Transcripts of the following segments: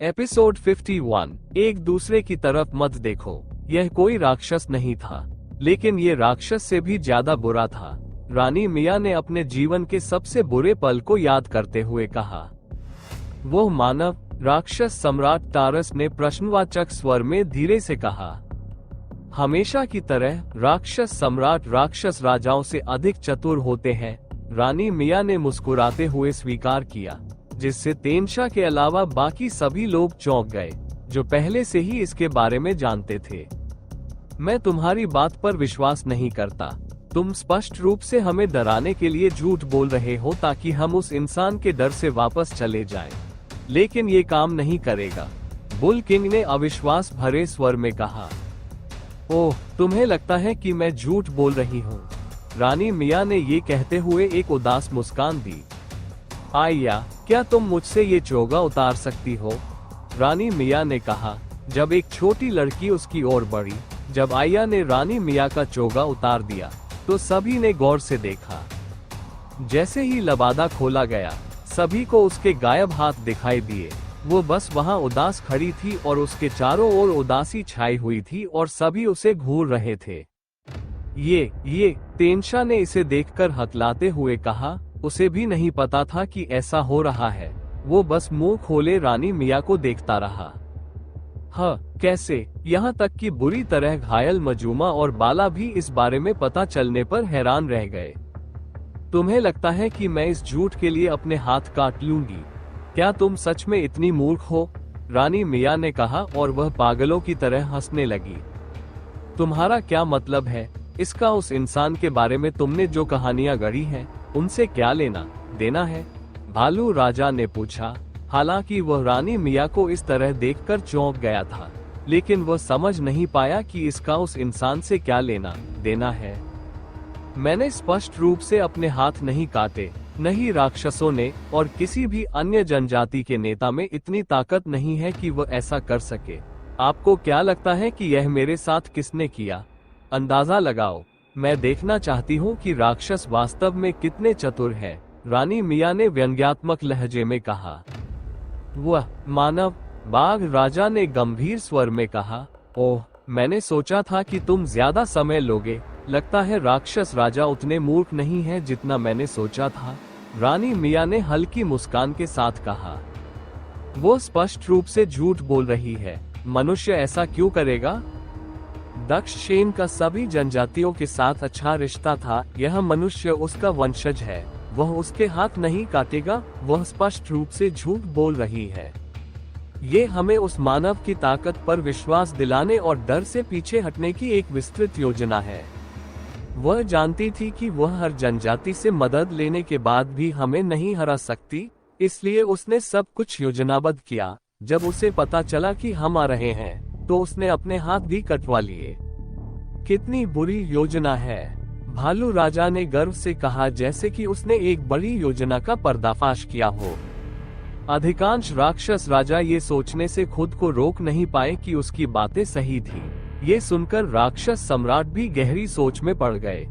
Episode 51। एक दूसरे की तरफ मत देखो। यह कोई राक्षस नहीं था, लेकिन ये राक्षस से भी ज्यादा बुरा था। रानी मिया ने अपने जीवन के सबसे बुरे पल को याद करते हुए कहा। वो मानव राक्षस सम्राट टारस ने प्रश्नवाचक स्वर में धीरे से कहा। हमेशा की तरह राक्षस सम्राट राक्षस राजाओं से अधिक चतुर होते हैं, रानी मिया ने मुस्कुराते हुए स्वीकार किया, जिससे तेनशा के अलावा बाकी सभी लोग चौंक गए, जो पहले से ही इसके बारे में जानते थे। मैं तुम्हारी बात पर विश्वास नहीं करता। तुम स्पष्ट रूप से हमें डराने के लिए झूठ बोल रहे हो ताकि हम उस इंसान के डर से वापस चले जाएं। लेकिन ये काम नहीं करेगा, बुल किंग ने अविश्वास भरे स्वर में कहा। ओह, तुम्हें लगता है कि मैं झूठ बोल रही हूँ? रानी मिया ने ये कहते हुए एक उदास मुस्कान दी। आया, क्या तुम मुझसे ये चोगा उतार सकती हो? रानी मिया ने कहा, जब एक छोटी लड़की उसकी ओर बढ़ी। जब आया ने रानी मिया का चोगा उतार दिया, तो सभी ने गौर से देखा। जैसे ही लबादा खोला गया, सभी को उसके गायब हाथ दिखाई दिए। वो बस वहां उदास खड़ी थी और उसके चारों ओर उदासी छाई हुई थी और सभी उसे घूर रहे थे। ये तेनशा ने इसे देखकर हकलाते हुए कहा। उसे भी नहीं पता था कि ऐसा हो रहा है। वो बस मुंह खोले रानी मिया को देखता रहा। कैसे? यहाँ तक कि बुरी तरह घायल मजूमा और बाला भी इस बारे में पता चलने पर हैरान रह गए। तुम्हें लगता है कि मैं इस झूठ के लिए अपने हाथ काट लूंगी? क्या तुम सच में इतनी मूर्ख हो? रानी मिया ने कहा और वह पागलों की तरह हंसने लगी। तुम्हारा क्या मतलब है? इसका उस इंसान के बारे में तुमने जो कहानियां गढ़ी हैं, उनसे क्या लेना देना है? भालू राजा ने पूछा। हालांकि वह रानी मिया को इस तरह देखकर चौंक गया था, लेकिन वह समझ नहीं पाया कि इसका उस इंसान से क्या लेना देना है। मैंने स्पष्ट रूप से अपने हाथ नहीं काटे, नहीं राक्षसों ने, और किसी भी अन्य जनजाति के नेता में इतनी ताकत नहीं है कि वह ऐसा कर सके। आपको क्या लगता है कि यह मेरे साथ किसने किया? अंदाजा लगाओ। मैं देखना चाहती हूँ कि राक्षस वास्तव में कितने चतुर हैं, रानी मिया ने व्यंग्यात्मक लहजे में कहा। वह मानव, बाघ राजा ने गंभीर स्वर में कहा। ओह, मैंने सोचा था कि तुम ज्यादा समय लोगे। लगता है राक्षस राजा उतने मूर्ख नहीं है जितना मैंने सोचा था, रानी मिया ने हल्की मुस्कान के साथ कहा। वो स्पष्ट रूप से झूठ बोल रही है। मनुष्य ऐसा क्यों करेगा? दक्षसेन का सभी जनजातियों के साथ अच्छा रिश्ता था। यह मनुष्य उसका वंशज है, वह उसके हाथ नहीं काटेगा। वह स्पष्ट रूप से झूठ बोल रही है। ये हमें उस मानव की ताकत पर विश्वास दिलाने और डर से पीछे हटने की एक विस्तृत योजना है। वह जानती थी कि वह हर जनजाति से मदद लेने के बाद भी हमें नहीं हरा सकती, इसलिए उसने सब कुछ योजनाबद्ध किया। जब उसे पता चला कि हम आ रहे हैं, तो उसने अपने हाथ भी कटवा लिए। कितनी बुरी योजना है, भालू राजा ने गर्व से कहा, जैसे कि उसने एक बड़ी योजना का पर्दाफाश किया हो। अधिकांश राक्षस राजा ये सोचने से खुद को रोक नहीं पाए कि उसकी बातें सही थी। ये सुनकर राक्षस सम्राट भी गहरी सोच में पड़ गए।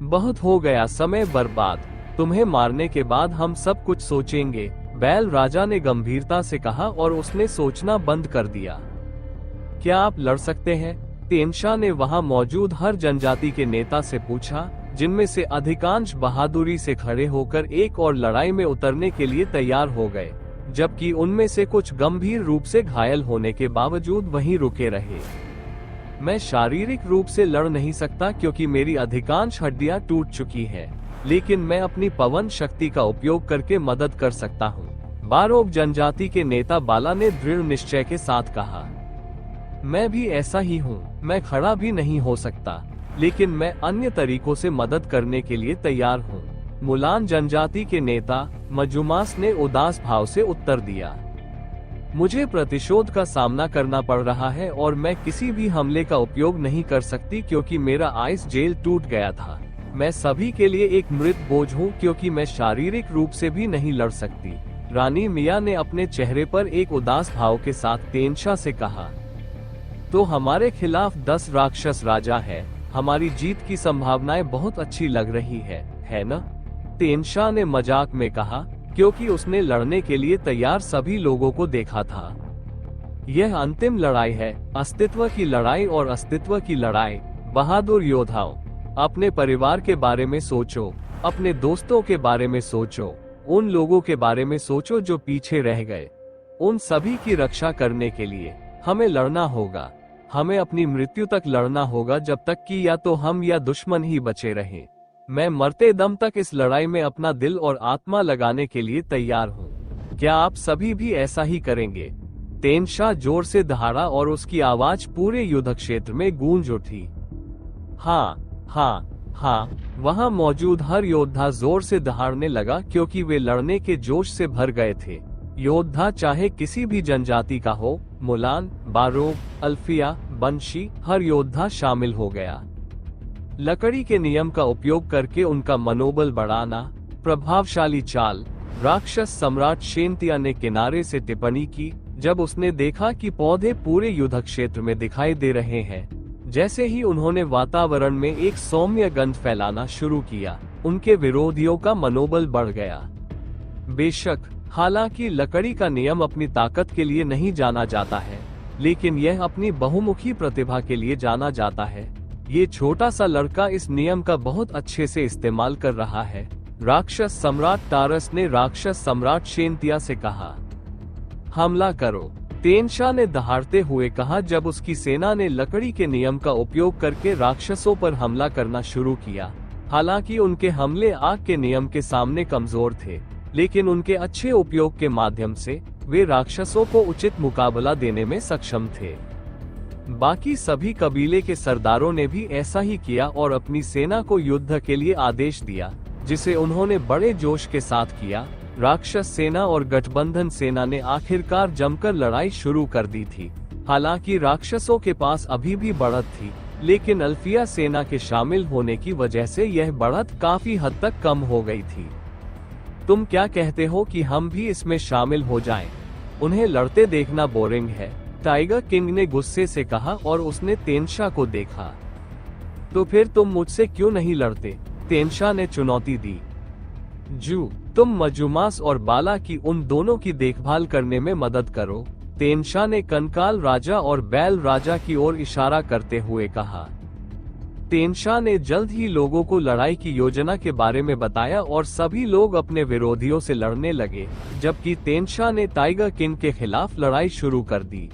बहुत हो गया समय बर्बाद। तुम्हें मारने के बाद हम सब कुछ सोचेंगे, बैल राजा ने गंभीरता से कहा और उसने सोचना बंद कर दिया। क्या आप लड़ सकते हैं? तेनशा ने वहां मौजूद हर जनजाति के नेता से पूछा, जिनमें से अधिकांश बहादुरी से खड़े होकर एक और लड़ाई में उतरने के लिए तैयार हो गए, जबकि उनमें से कुछ गंभीर रूप से घायल होने के बावजूद वहीं रुके रहे। मैं शारीरिक रूप से लड़ नहीं सकता क्योंकि मेरी अधिकांश हड्डियां टूट चुकी हैं, लेकिन मैं अपनी पवन शक्ति का उपयोग करके मदद कर सकता हूँ, बारोक जनजाति के नेता बाला ने दृढ़ निश्चय के साथ कहा। मैं भी ऐसा ही हूँ। मैं खड़ा भी नहीं हो सकता, लेकिन मैं अन्य तरीकों से मदद करने के लिए तैयार हूँ, मुलान जनजाति के नेता मजुमास ने उदास भाव से उत्तर दिया। मुझे प्रतिशोध का सामना करना पड़ रहा है और मैं किसी भी हमले का उपयोग नहीं कर सकती क्योंकि मेरा आइस जेल टूट गया था। मैं सभी के लिए एक मृत बोझ हूँ क्योंकि मैं शारीरिक रूप से भी नहीं लड़ सकती, रानी मिया ने अपने चेहरे पर एक उदास भाव के साथ तेनशा से कहा। तो हमारे खिलाफ 10 राक्षस राजा है। हमारी जीत की संभावनाएं बहुत अच्छी लग रही है ना? तेनशा ने मजाक में कहा। क्योंकि उसने लड़ने के लिए तैयार सभी लोगों को देखा था। यह अंतिम लड़ाई है, अस्तित्व की लड़ाई, और अस्तित्व की लड़ाई। बहादुर योद्धाओं, अपने परिवार के बारे में सोचो, अपने दोस्तों के बारे में सोचो, उन लोगों के बारे में सोचो जो पीछे रह गए। उन सभी की रक्षा करने के लिए हमें लड़ना होगा। हमें अपनी मृत्यु तक लड़ना होगा, जब तक कि या तो हम या दुश्मन ही बचे रहें। मैं मरते दम तक इस लड़ाई में अपना दिल और आत्मा लगाने के लिए तैयार हूँ। क्या आप सभी भी ऐसा ही करेंगे? तेनशा जोर से दहाड़ा और उसकी आवाज पूरे युद्ध क्षेत्र में गूंज उठी। हाँ हाँ हाँ। वहां मौजूद हर योद्धा जोर से दहाड़ने लगा, क्योंकि वे लड़ने के जोश से भर गए थे। योद्धा चाहे किसी भी जनजाति का हो, मुलान, बारोक, अल्फिया, बंशी, हर योद्धा शामिल हो गया। लकड़ी के नियम का उपयोग करके उनका मनोबल बढ़ाना। प्रभावशाली चाल। राक्षस सम्राट शेंतिया ने किनारे से टिप्पणी की, जब उसने देखा कि पौधे पूरे युद्ध क्षेत्र में दिखाई दे रहे हैं। जैसे ही उन्होंने वातावरण में एक सौम्य गंध फैलाना शुरू किया, उनके विरोधियों का मनोबल बढ़ गया। बेशक, हालांकि लकड़ी का नियम अपनी ताकत के लिए नहीं जाना जाता है, लेकिन यह अपनी बहुमुखी प्रतिभा के लिए जाना जाता है। ये छोटा सा लड़का इस नियम का बहुत अच्छे से इस्तेमाल कर रहा है। राक्षस सम्राट टारस ने राक्षस सम्राट शेंतिया से कहा, हमला करो। तेनशा ने दहाड़ते हुए कहा, जब उसकी सेना ने लकड़ी के नियम का उपयोग करके राक्षसों पर हमला करना शुरू किया। हालांकि उनके हमले आग के नियम के सामने कमजोर थे, लेकिन उनके अच्छे उपयोग के माध्यम से वे राक्षसों को उचित मुकाबला देने में सक्षम थे। बाकी सभी कबीले के सरदारों ने भी ऐसा ही किया और अपनी सेना को युद्ध के लिए आदेश दिया, जिसे उन्होंने बड़े जोश के साथ किया। राक्षस सेना और गठबंधन सेना ने आखिरकार जमकर लड़ाई शुरू कर दी थी। हालांकि राक्षसों के पास अभी भी बढ़त थी, लेकिन अल्फिया सेना के शामिल होने की वजह से यह बढ़त काफी हद तक कम हो गई थी। तुम क्या कहते हो कि हम भी इसमें शामिल हो जाएं? उन्हें लड़ते देखना बोरिंग है, टाइगर किंग ने गुस्से से कहा, और उसने तेनशा को देखा। तो फिर तुम मुझसे क्यों नहीं लड़ते? तेनशा ने चुनौती दी। तुम मजुमास और बाला की उन दोनों की देखभाल करने में मदद करो। तेनशा ने कंकाल राजा और बैल राजा की ओर इशारा करते हुए कहा। तेनशा ने जल्द ही लोगों को लड़ाई की योजना के बारे में बताया और सभी लोग अपने विरोधियों से लड़ने लगे, जबकि तेनशा ने टाइगर किंग के खिलाफ लड़ाई शुरू कर दी।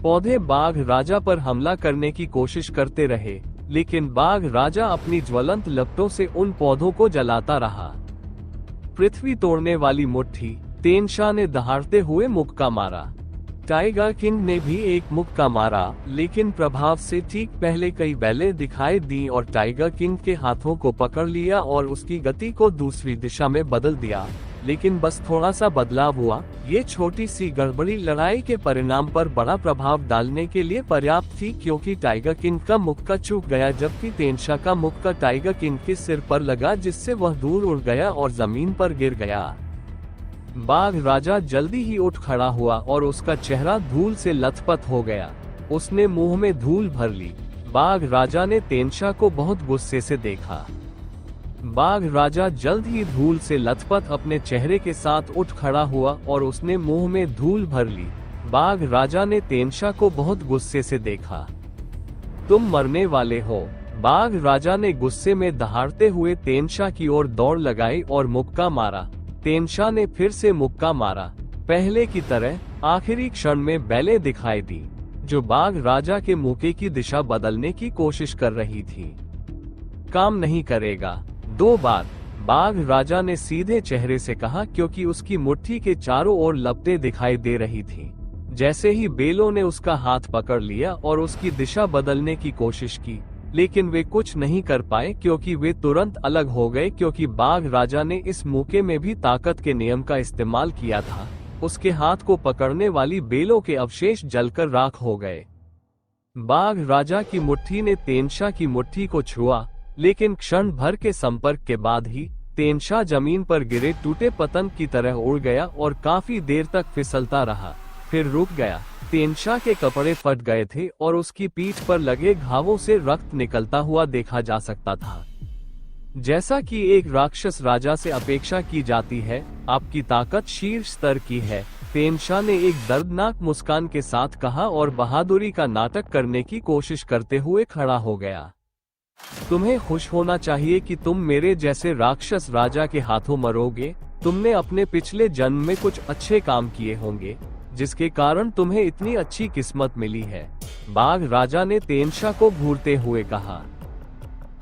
पौधे बाघ राजा पर हमला करने की कोशिश करते रहे, लेकिन बाघ राजा अपनी ज्वलंत लपटों से उन पौधों को जलाता रहा। पृथ्वी तोड़ने वाली मुट्ठी। तेनशा ने दहाड़ते हुए मुक्का मारा। टाइगर किंग ने भी एक मुक्का मारा, लेकिन प्रभाव से ठीक पहले कई बैलें दिखाई दी और टाइगर किंग के हाथों को पकड़ लिया और उसकी गति को दूसरी दिशा में बदल दिया। लेकिन बस थोड़ा सा बदलाव हुआ। ये छोटी सी गड़बड़ी लड़ाई के परिणाम पर बड़ा प्रभाव डालने के लिए पर्याप्त थी, क्योंकि टाइगर किंग का मुक्का चूक गया, जबकि तेनशा का मुक्का टाइगर किंग के सिर पर लगा, जिससे वह दूर उड़ गया और जमीन पर गिर गया। बाघ राजा जल्दी ही उठ खड़ा हुआ और उसका चेहरा धूल से लथपथ हो गया। उसने मुंह में धूल भर ली। बाघ राजा ने तेनशा को बहुत गुस्से से देखा। बाघ राजा जल्द ही धूल से लथपथ अपने चेहरे के साथ उठ खड़ा हुआ और उसने मुंह में धूल भर ली। बाघ राजा ने तेनशा को बहुत गुस्से से देखा। तुम मरने वाले हो। बाघ राजा ने गुस्से में दहाड़ते हुए तेनशा की ओर दौड़ लगाई और मुक्का मारा। तेनशा ने फिर से मुक्का मारा। पहले की तरह आखिरी क्षण में बैलें दिखाई दी, जो बाघ राजा के मुक्के की दिशा बदलने की कोशिश कर रही थी। काम नहीं करेगा। 2 बार बाघ राजा ने सीधे चेहरे से कहा, क्योंकि उसकी मुट्ठी के चारों ओर लपटें दिखाई दे रही थी। जैसे ही बेलों ने उसका हाथ पकड़ लिया और उसकी दिशा बदलने की कोशिश की, लेकिन वे कुछ नहीं कर पाए, क्योंकि वे तुरंत अलग हो गए, क्योंकि बाघ राजा ने इस मौके में भी ताकत के नियम का इस्तेमाल किया था। उसके हाथ को पकड़ने वाली बेलों के अवशेष जलकर राख हो गए। बाघ राजा की मुट्ठी ने तेनशा की मुट्ठी को छुआ, लेकिन क्षण भर के संपर्क के बाद ही तेनशा जमीन पर गिरे टूटे पतंग की तरह उड़ गया और काफी देर तक फिसलता रहा, फिर रुक गया। तेनशा के कपड़े फट गए थे और उसकी पीठ पर लगे घावों से रक्त निकलता हुआ देखा जा सकता था। जैसा कि एक राक्षस राजा से अपेक्षा की जाती है, आपकी ताकत शीर्ष स्तर की है, तेनशा ने एक दर्दनाक मुस्कान के साथ कहा और बहादुरी का नाटक करने की कोशिश करते हुए खड़ा हो गया। तुम्हें खुश होना चाहिए कि तुम मेरे जैसे राक्षस राजा के हाथों मरोगे। तुमने अपने पिछले जन्म में कुछ अच्छे काम किए होंगे, जिसके कारण तुम्हें इतनी अच्छी किस्मत मिली है। बाघ राजा ने तेनशा को घूरते हुए कहा।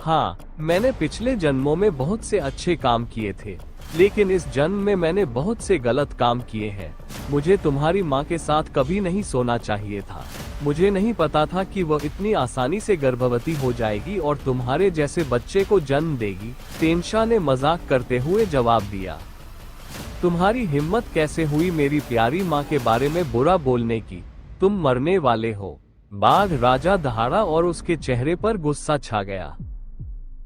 हाँ, मैंने पिछले जन्मों में बहुत से अच्छे काम किए थे, लेकिन इस जन्म में मैंने बहुत से गलत काम किए हैं। मुझे तुम्हारी माँ के साथ कभी नहीं सोना चाहिए था। मुझे नहीं पता था कि वह इतनी आसानी से गर्भवती हो जाएगी और तुम्हारे जैसे बच्चे को जन्म देगी, तेनशा ने मजाक करते हुए जवाब दिया। तुम्हारी हिम्मत कैसे हुई मेरी प्यारी माँ के बारे में बुरा बोलने की? तुम मरने वाले हो। बाघ राजा दहाड़ा और उसके चेहरे पर गुस्सा छा गया।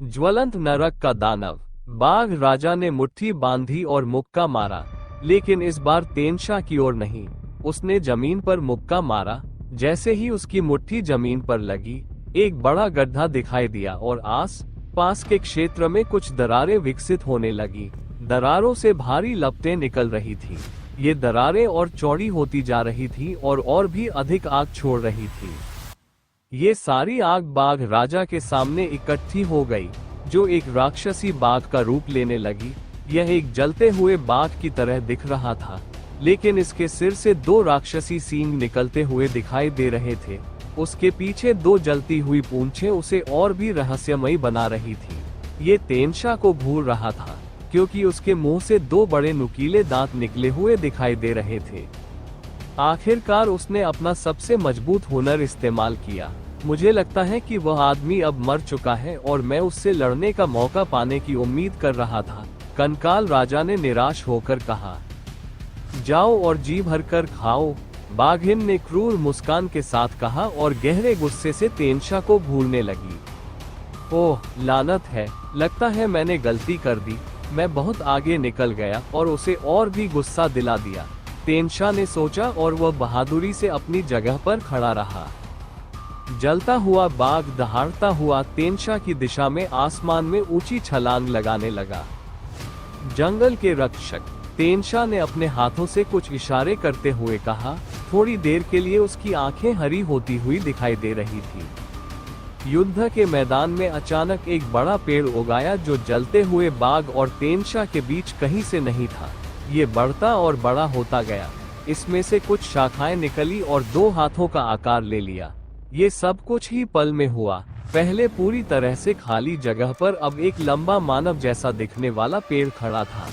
ज्वलंत नरक का दानव। बाघ राजा ने मुट्ठी बांधी और मुक्का मारा, लेकिन इस बार तेनशा की ओर नहीं। उसने जमीन पर मुक्का मारा। जैसे ही उसकी मुट्ठी जमीन पर लगी, एक बड़ा गड्ढा दिखाई दिया और आस पास के क्षेत्र में कुछ दरारें विकसित होने लगी। दरारों से भारी लपटें निकल रही थी। ये दरारें और चौड़ी होती जा रही थी और भी अधिक आग छोड़ रही थी। ये सारी आग बाघ राजा के सामने इकट्ठी हो गई, जो एक राक्षसी बाघ का रूप लेने लगी। यह एक जलते हुए बाघ की तरह दिख रहा था, लेकिन इसके सिर से 2 राक्षसी सींग निकलते हुए दिखाई दे रहे थे। उसके पीछे 2 जलती हुई पूंछें उसे और भी रहस्यमयी बना रही थी। ये तेनशा को घूर रहा था, क्योंकि उसके मुंह से 2 बड़े नुकीले दांत निकले हुए दिखाई दे रहे थे। आखिरकार उसने अपना सबसे मजबूत हुनर इस्तेमाल किया। मुझे लगता है कि वह आदमी अब मर चुका है और मैं उससे लड़ने का मौका पाने की उम्मीद कर रहा था, कंकाल राजा ने निराश होकर कहा। जाओ और जी भरकर खाओ, बाघिन ने क्रूर मुस्कान के साथ कहा और गहरे गुस्से से तेनशा को घूरने लगी। ओह लानत है, लगता है मैंने गलती कर दी। मैं बहुत आगे निकल गया और उसे और भी गुस्सा दिला दिया, तेनशा ने सोचा और वह बहादुरी से अपनी जगह पर खड़ा रहा। जलता हुआ बाघ दहाड़ता हुआ तेनशा की दिशा में आसमान में ऊंची छलांग लगाने लगा। जंगल के रक्षक। तेनशा ने अपने हाथों से कुछ इशारे करते हुए कहा। थोड़ी देर के लिए उसकी आंखें हरी होती हुई दिखाई दे रही थी। युद्ध के मैदान में अचानक एक बड़ा पेड़ उगाया, जो जलते हुए बाघ और तेनशा के बीच कहीं से नहीं था। ये बढ़ता और बड़ा होता गया। इसमें से कुछ शाखाएं निकली और 2 हाथों का आकार ले लिया। ये सब कुछ ही पल में हुआ। पहले पूरी तरह से खाली जगह पर अब एक लंबा मानव जैसा दिखने वाला पेड़ खड़ा था।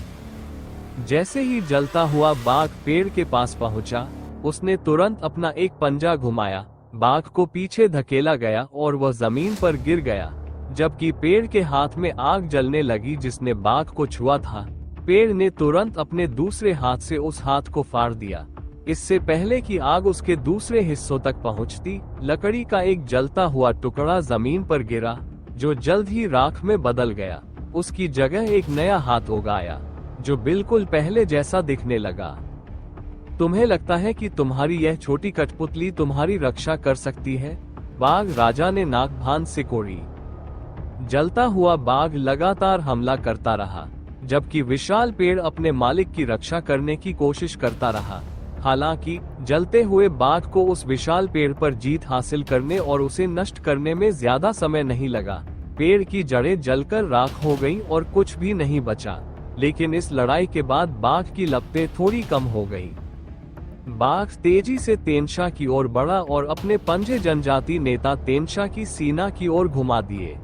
जैसे ही जलता हुआ बाघ पेड़ के पास पहुंचा, उसने तुरंत अपना एक पंजा घुमाया। बाघ को पीछे धकेला गया और वह जमीन पर गिर गया, जबकि पेड़ के हाथ में आग जलने लगी जिसने बाघ को छुआ था। पेड़ ने तुरंत अपने दूसरे हाथ से उस हाथ को फाड़ दिया। इससे पहले कि आग उसके दूसरे हिस्सों तक पहुंचती, लकड़ी का एक जलता हुआ टुकड़ा जमीन पर गिरा, जो जल्द ही राख में बदल गया। उसकी जगह एक नया हाथ उगाया, जो बिल्कुल पहले जैसा दिखने लगा। तुम्हें लगता है कि तुम्हारी यह छोटी कठपुतली तुम्हारी रक्षा कर सकती है? बाघ राजा ने नाक भान से कोड़ी। जलता हुआ बाघ लगातार हमला करता रहा, जबकि विशाल पेड़ अपने मालिक की रक्षा करने की कोशिश करता रहा। हालांकि जलते हुए बाघ को उस विशाल पेड़ पर जीत हासिल करने और उसे नष्ट करने में ज्यादा समय नहीं लगा। पेड़ की जड़ें जलकर राख हो गईं और कुछ भी नहीं बचा। लेकिन इस लड़ाई के बाद बाघ की लपटें थोड़ी कम हो गईं। बाघ तेजी से तेनशा की ओर बढ़ा और अपने पंजे जनजाति नेता तेनशा की सीना की ओर घुमा दिए।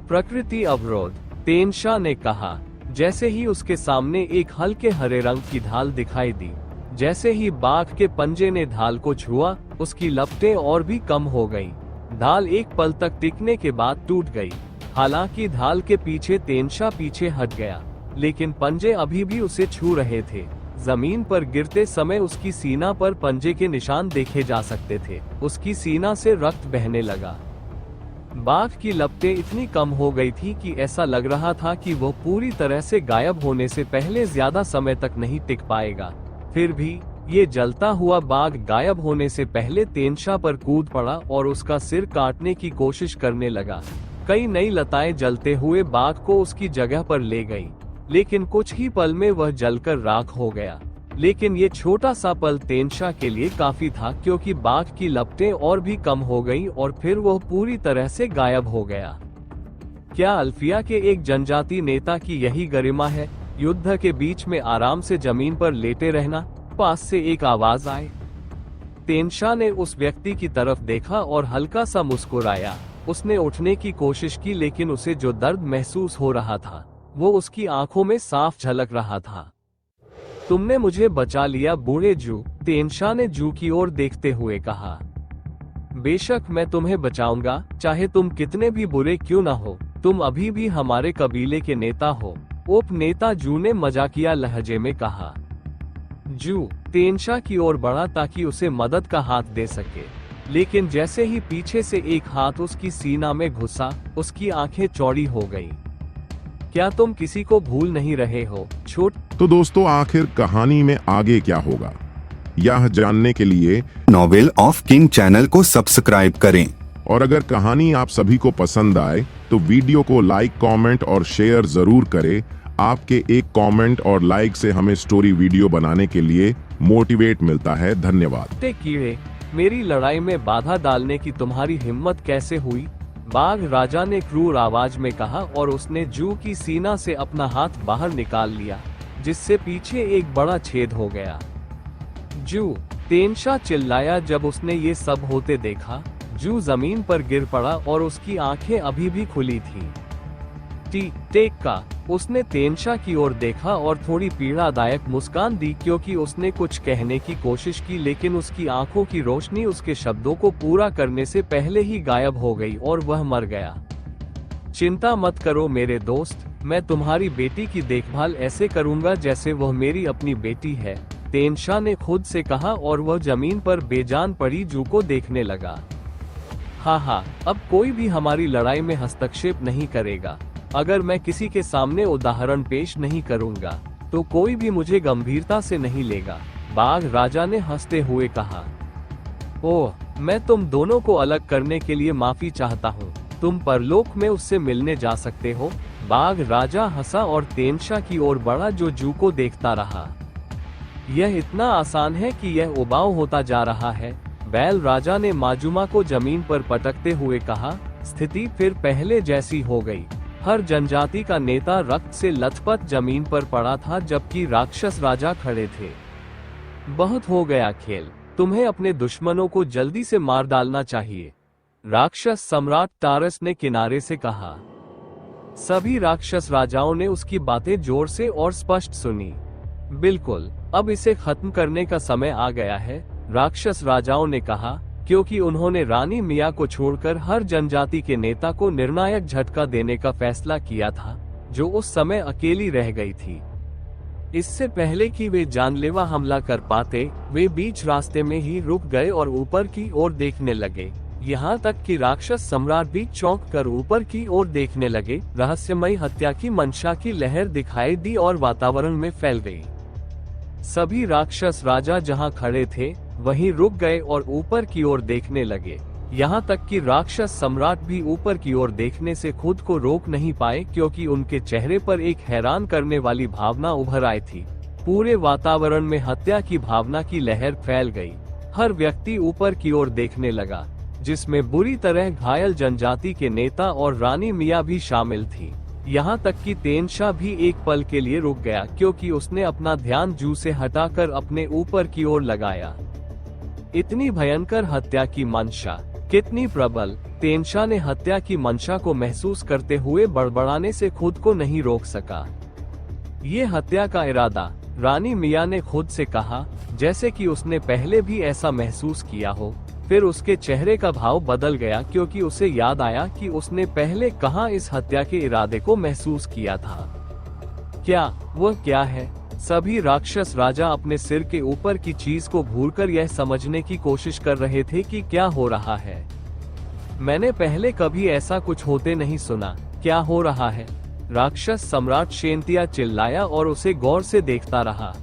प्रकृति अवरोध, तेनशा ने कहा, जैसे ही उसके सामने एक हल्के हरे रंग की ढाल दिखाई दी। जैसे ही बाघ के पंजे ने ढाल को छुआ, उसकी लपटें और भी कम हो गईं। ढाल एक पल तक टिकने के बाद टूट गई। हालांकि ढाल के पीछे तेनशा पीछे हट गया, लेकिन पंजे अभी भी उसे छू रहे थे। जमीन पर गिरते समय उसकी सीना पर पंजे के निशान देखे जा सकते थे। उसकी सीना से रक्त बहने लगा। बाघ की लपटें इतनी कम हो गई थी कि ऐसा लग रहा था कि वह पूरी तरह से गायब होने से पहले ज्यादा समय तक नहीं टिक पाएगा। फिर भी ये जलता हुआ बाघ गायब होने से पहले तेनशा पर कूद पड़ा और उसका सिर काटने की कोशिश करने लगा। कई नई लताएं जलते हुए बाघ को उसकी जगह पर ले गई, लेकिन कुछ ही पल में वह जलकर राख हो गया। लेकिन ये छोटा सा पल तेनशा के लिए काफी था, क्योंकि बाघ की लपटें और भी कम हो गईं और फिर वह पूरी तरह से गायब हो गया। क्या अल्फिया के एक जनजाति नेता की यही गरिमा है, युद्ध के बीच में आराम से जमीन पर लेटे रहना? पास से एक आवाज आई। तेनशा ने उस व्यक्ति की तरफ देखा और हल्का सा मुस्कुराया। उसने उठने की कोशिश की, लेकिन उसे जो दर्द महसूस हो रहा था वो उसकी आंखों में साफ झलक रहा था। तुमने मुझे बचा लिया बूढ़े जू, तेनशा ने जू की ओर देखते हुए कहा। बेशक मैं तुम्हें बचाऊंगा, चाहे तुम कितने भी बुरे क्यों न हो। तुम अभी भी हमारे कबीले के नेता हो, उप नेता जू ने मजाकिया लहजे में कहा। जू तेनशा की ओर बढ़ा ताकि उसे मदद का हाथ दे सके, लेकिन जैसे ही पीछे से एक हाथ उसकी सीना में घुसा, उसकी आंखें चौड़ी हो गईं। क्या तुम किसी को भूल नहीं रहे हो, छोट? तो दोस्तों, आखिर कहानी में आगे क्या होगा, यह जानने के लिए नॉवेल ऑफ किंग चैनल को सब्सक्राइब करें। और अगर कहानी आप सभी को पसंद आए तो वीडियो को लाइक, कमेंट और शेयर जरूर करें। आपके एक कमेंट और लाइक से हमें स्टोरी वीडियो बनाने के लिए मोटिवेट मिलता है। धन्यवाद। कीड़े, मेरी लड़ाई में बाधा डालने की तुम्हारी हिम्मत कैसे हुई? बाघ राजा ने क्रूर आवाज में कहा और उसने जू की सीना से अपना हाथ बाहर निकाल लिया, जिससे पीछे एक बड़ा छेद हो गया। जू, तेनशा चिल्लाया जब उसने ये सब होते देखा। जू जमीन पर गिर पड़ा और उसकी आंखें अभी भी खुली थीं। टेक्का, उसने तेनशा की ओर देखा और थोड़ी पीड़ादायक मुस्कान दी, क्योंकि उसने कुछ कहने की कोशिश की, लेकिन उसकी आंखों की रोशनी उसके शब्दों को पूरा करने से पहले ही गायब हो गई और वह मर गया। चिंता मत करो मेरे दोस्त, मैं तुम्हारी बेटी की देखभाल ऐसे करूंगा जैसे वह मेरी अपनी बेटी है, तेनशा ने खुद से कहा और वह जमीन पर बेजान पड़ी जू को देखने लगा। हाँ, अब कोई भी हमारी लड़ाई में हस्तक्षेप नहीं करेगा। अगर मैं किसी के सामने उदाहरण पेश नहीं करूंगा तो कोई भी मुझे गंभीरता से नहीं लेगा, बाघ राजा ने हंसते हुए कहा। ओह, मैं तुम दोनों को अलग करने के लिए माफी चाहता हूँ। तुम परलोक में उससे मिलने जा सकते हो। बाघ राजा हंसा और तेनशा की ओर बढ़ा, जो जू को देखता रहा। यह इतना आसान है कि यह उबाऊ होता जा रहा है, बैल राजा ने माजुमा को जमीन पर पटकते हुए कहा। स्थिति फिर पहले जैसी हो गई। हर जनजाति का नेता रक्त से लथपथ जमीन पर पड़ा था, जबकि राक्षस राजा खड़े थे। बहुत हो गया खेल, तुम्हें अपने दुश्मनों को जल्दी से मार डालना चाहिए, राक्षस सम्राट टारस ने किनारे से कहा। सभी राक्षस राजाओं ने उसकी बातें जोर से और स्पष्ट सुनी। बिल्कुल, अब इसे खत्म करने का समय आ गया है, राक्षस राजाओं ने कहा, क्योंकि उन्होंने रानी मिया को छोड़कर हर जनजाति के नेता को निर्णायक झटका देने का फैसला किया था, जो उस समय अकेली रह गई थी। इससे पहले कि वे जानलेवा हमला कर पाते, वे बीच रास्ते में ही रुक गए और ऊपर की ओर देखने लगे। यहाँ तक कि राक्षस सम्राट भी चौंक कर ऊपर की ओर देखने लगे। रहस्यमयी हत्या की मंशा की लहर दिखाई दी और वातावरण में फैल गई। सभी राक्षस राजा जहाँ खड़े थे वहीं रुक गए और ऊपर की ओर देखने लगे। यहाँ तक कि राक्षस सम्राट भी ऊपर की ओर देखने से खुद को रोक नहीं पाए, क्योंकि उनके चेहरे पर एक हैरान करने वाली भावना उभर आई थी। पूरे वातावरण में हत्या की भावना की लहर फैल गई। हर व्यक्ति ऊपर की ओर देखने लगा, जिसमें बुरी तरह घायल जनजाति के नेता और रानी मिया भी शामिल थी। यहाँ तक कि तेनशा भी एक पल के लिए रुक गया, क्योंकि उसने अपना ध्यान जू से हटाकर अपने ऊपर की ओर लगाया। इतनी भयंकर हत्या की मंशा, कितनी प्रबल! तेनशा ने हत्या की मंशा को महसूस करते हुए बड़बड़ाने से खुद को नहीं रोक सका। ये हत्या का इरादा, रानी मिया ने खुद से कहा, जैसे कि उसने पहले भी ऐसा महसूस किया हो। फिर उसके चेहरे का भाव बदल गया, क्योंकि उसे याद आया कि उसने पहले कहाँ इस हत्या के इरादे को महसूस किया था। वह क्या है? सभी राक्षस राजा अपने सिर के ऊपर की चीज को भूलकर यह समझने की कोशिश कर रहे थे कि क्या हो रहा है। मैंने पहले कभी ऐसा कुछ होते नहीं सुना। क्या हो रहा है? राक्षस सम्राट शेंतिया चिल्लाया और उसे गौर से देखता रहा।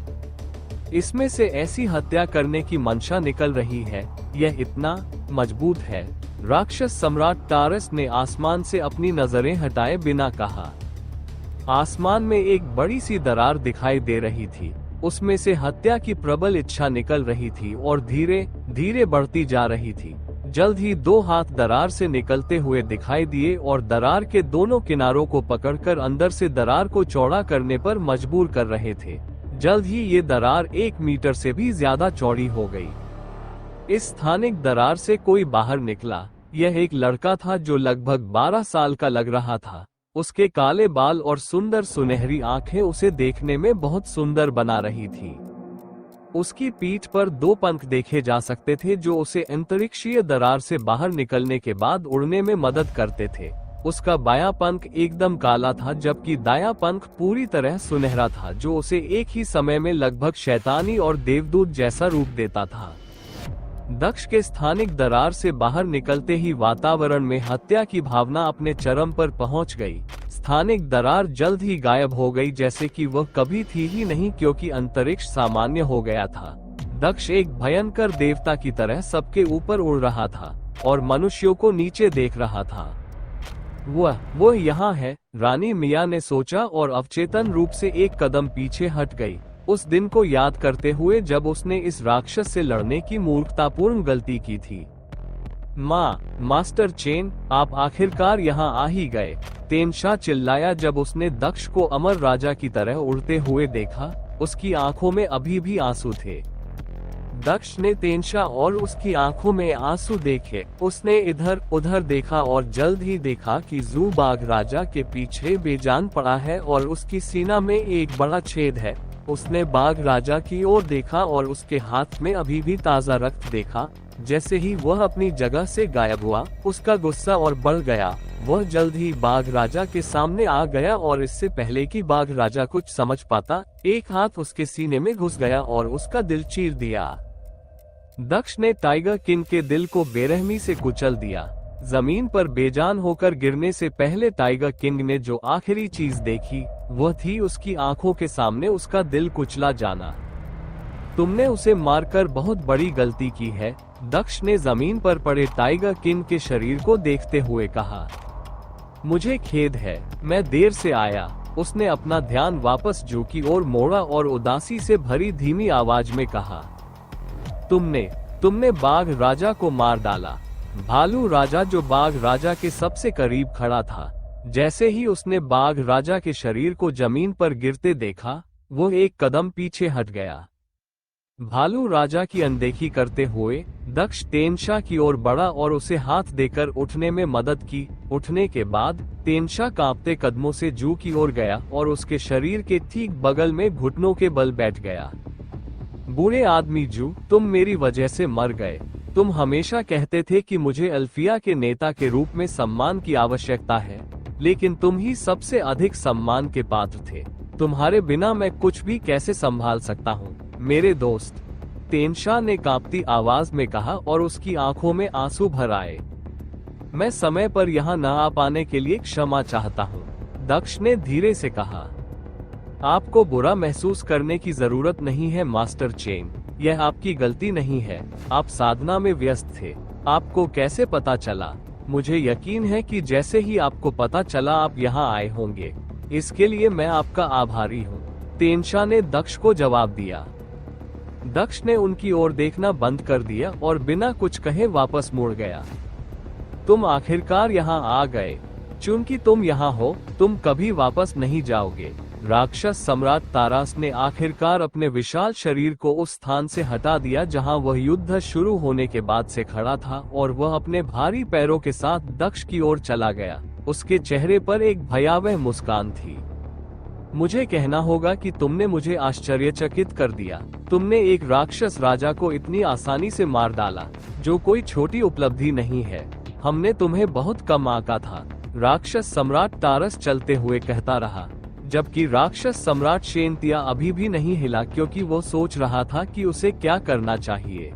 इसमें से ऐसी हत्या करने की मंशा निकल रही है, यह इतना मजबूत है। राक्षस सम्राट तारस ने आसमान से अपनी नजरें हटाए बिना कहा। आसमान में एक बड़ी सी दरार दिखाई दे रही थी। उसमें से हत्या की प्रबल इच्छा निकल रही थी और धीरे धीरे बढ़ती जा रही थी। जल्द ही 2 हाथ दरार से निकलते हुए दिखाई दिए और दरार के दोनों किनारों को पकड़कर अंदर से दरार को चौड़ा करने पर मजबूर कर रहे थे। जल्द ही ये दरार 1 मीटर से भी ज्यादा चौड़ी हो गई। इस स्थानिक दरार से कोई बाहर निकला। यह एक लड़का था जो लगभग 12 साल का लग रहा था। उसके काले बाल और सुंदर सुनहरी आंखें उसे देखने में बहुत सुंदर बना रही थी। उसकी पीठ पर 2 पंख देखे जा सकते थे जो उसे अंतरिक्षीय दरार से बाहर निकलने के बाद उड़ने में मदद करते थे। उसका बायां पंख एकदम काला था जबकि दायां पंख पूरी तरह सुनहरा था जो उसे एक ही समय में लगभग शैतानी और देवदूत जैसा रूप देता था। दक्ष के स्थानिक दरार से बाहर निकलते ही वातावरण में हत्या की भावना अपने चरम पर पहुंच गई। स्थानिक दरार जल्द ही गायब हो गई जैसे कि वह कभी थी ही नहीं, क्योंकि अंतरिक्ष सामान्य हो गया था। दक्ष एक भयंकर देवता की तरह सबके ऊपर उड़ रहा था और मनुष्यों को नीचे देख रहा था। वो यहाँ है, रानी मिया ने सोचा और अवचेतन रूप से एक कदम पीछे हट गई, उस दिन को याद करते हुए जब उसने इस राक्षस से लड़ने की मूर्खतापूर्ण गलती की थी। मास्टर चेन, आप आखिरकार यहाँ आ ही गए, तेनशा चिल्लाया जब उसने दक्ष को अमर राजा की तरह उड़ते हुए देखा। उसकी आंखों में अभी भी आंसू थे। दक्ष ने तेनशा और उसकी आंखों में आंसू देखे। उसने इधर उधर देखा और जल्द ही देखा कि जू बाघ राजा के पीछे बेजान पड़ा है और उसकी सीना में एक बड़ा छेद है। उसने बाघ राजा की ओर देखा और उसके हाथ में अभी भी ताजा रक्त देखा। जैसे ही वह अपनी जगह से गायब हुआ, उसका गुस्सा और बढ़ गया। वह जल्द ही बाघ राजा के सामने आ गया और इससे पहले कि बाघ राजा कुछ समझ पाता, एक हाथ उसके सीने में घुस गया और उसका दिल चीर दिया। दक्ष ने टाइगर किंग के दिल को बेरहमी से कुचल दिया। जमीन पर बेजान होकर गिरने से पहले टाइगर किंग ने जो आखिरी चीज देखी वह थी उसकी आंखों के सामने उसका दिल कुचला जाना। तुमने उसे मारकर बहुत बड़ी गलती की है, दक्ष ने जमीन पर पड़े टाइगर किंग के शरीर को देखते हुए कहा। मुझे खेद है, मैं देर से आया। उसने अपना ध्यान वापस जू की ओर मोड़ा और उदासी से भरी धीमी आवाज में कहा, तुमने बाघ राजा को मार डाला। भालू राजा जो बाघ राजा के सबसे करीब खड़ा था, जैसे ही उसने बाघ राजा के शरीर को जमीन पर गिरते देखा, वो एक कदम पीछे हट गया। भालू राजा की अनदेखी करते हुए दक्ष तेनशा की ओर बढ़ा और उसे हाथ देकर उठने में मदद की। उठने के बाद तेनशा कांपते कदमों से जू की ओर गया और उसके शरीर के ठीक बगल में घुटनों के बल बैठ गया। बूढ़े आदमी जू, तुम मेरी वजह से मर गए। तुम हमेशा कहते थे कि मुझे अल्फिया के नेता के रूप में सम्मान की आवश्यकता है, लेकिन तुम ही सबसे अधिक सम्मान के पात्र थे। तुम्हारे बिना मैं कुछ भी कैसे संभाल सकता हूँ मेरे दोस्त, तेनशा ने कांपती आवाज में कहा और उसकी आंखों में आंसू भर आए। मैं समय पर यहाँ न आ पाने के लिए क्षमा चाहता हूँ, दक्ष ने धीरे से कहा। आपको बुरा महसूस करने की जरूरत नहीं है मास्टर चेन, यह आपकी गलती नहीं है। आप साधना में व्यस्त थे। आपको कैसे पता चला? मुझे यकीन है कि जैसे ही आपको पता चला आप यहाँ आए होंगे। इसके लिए मैं आपका आभारी हूँ, तेनशा ने दक्ष को जवाब दिया। दक्ष ने उनकी ओर देखना बंद कर दिया और बिना कुछ कहे वापस मुड़ गया। तुम आखिरकार यहाँ आ गए। चूंकि तुम यहाँ हो, तुम कभी वापस नहीं जाओगे। राक्षस सम्राट तारास ने आखिरकार अपने विशाल शरीर को उस स्थान से हटा दिया जहां वह युद्ध शुरू होने के बाद से खड़ा था और वह अपने भारी पैरों के साथ दक्ष की ओर चला गया। उसके चेहरे पर एक भयावह मुस्कान थी। मुझे कहना होगा कि तुमने मुझे आश्चर्यचकित कर दिया। तुमने एक राक्षस राजा को इतनी आसानी से मार डाला, जो कोई छोटी उपलब्धि नहीं है। हमने तुम्हें बहुत कम आंका था, राक्षस सम्राट तारस चलते हुए कहता रहा, जबकि राक्षस सम्राट शेनतिया अभी भी नहीं हिला क्योंकि वो सोच रहा था कि उसे क्या करना चाहिए।